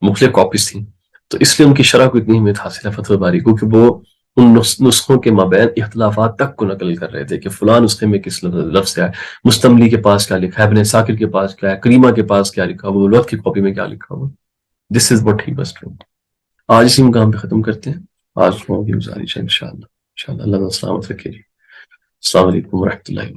مختلف کاپیز تھیں، تو اس لیے ان کی شرح کو اتنی اہمیت حاصل ہے فتح الباری کو، کہ وہ ان نسخوں کے مابین اختلافات تک کو نقل کر رہے تھے کہ فلاں نسخے میں کس لفظ سے ہے، مستملی کے پاس کیا لکھا ہے، ابن ثاقب کے پاس کیا ہے، کریمہ کے پاس کیا لکھا ہوا، الوقت کی کاپی میں کیا لکھا ہوا. This is what he was doing. آج اسی مقام پہ ختم کرتے ہیں. آج کی گزارش ہے انشاءاللہ اللہ تعالیٰ سلامت رکھے جی. السلام علیکم ورحمۃ اللہ وبرکاتہ.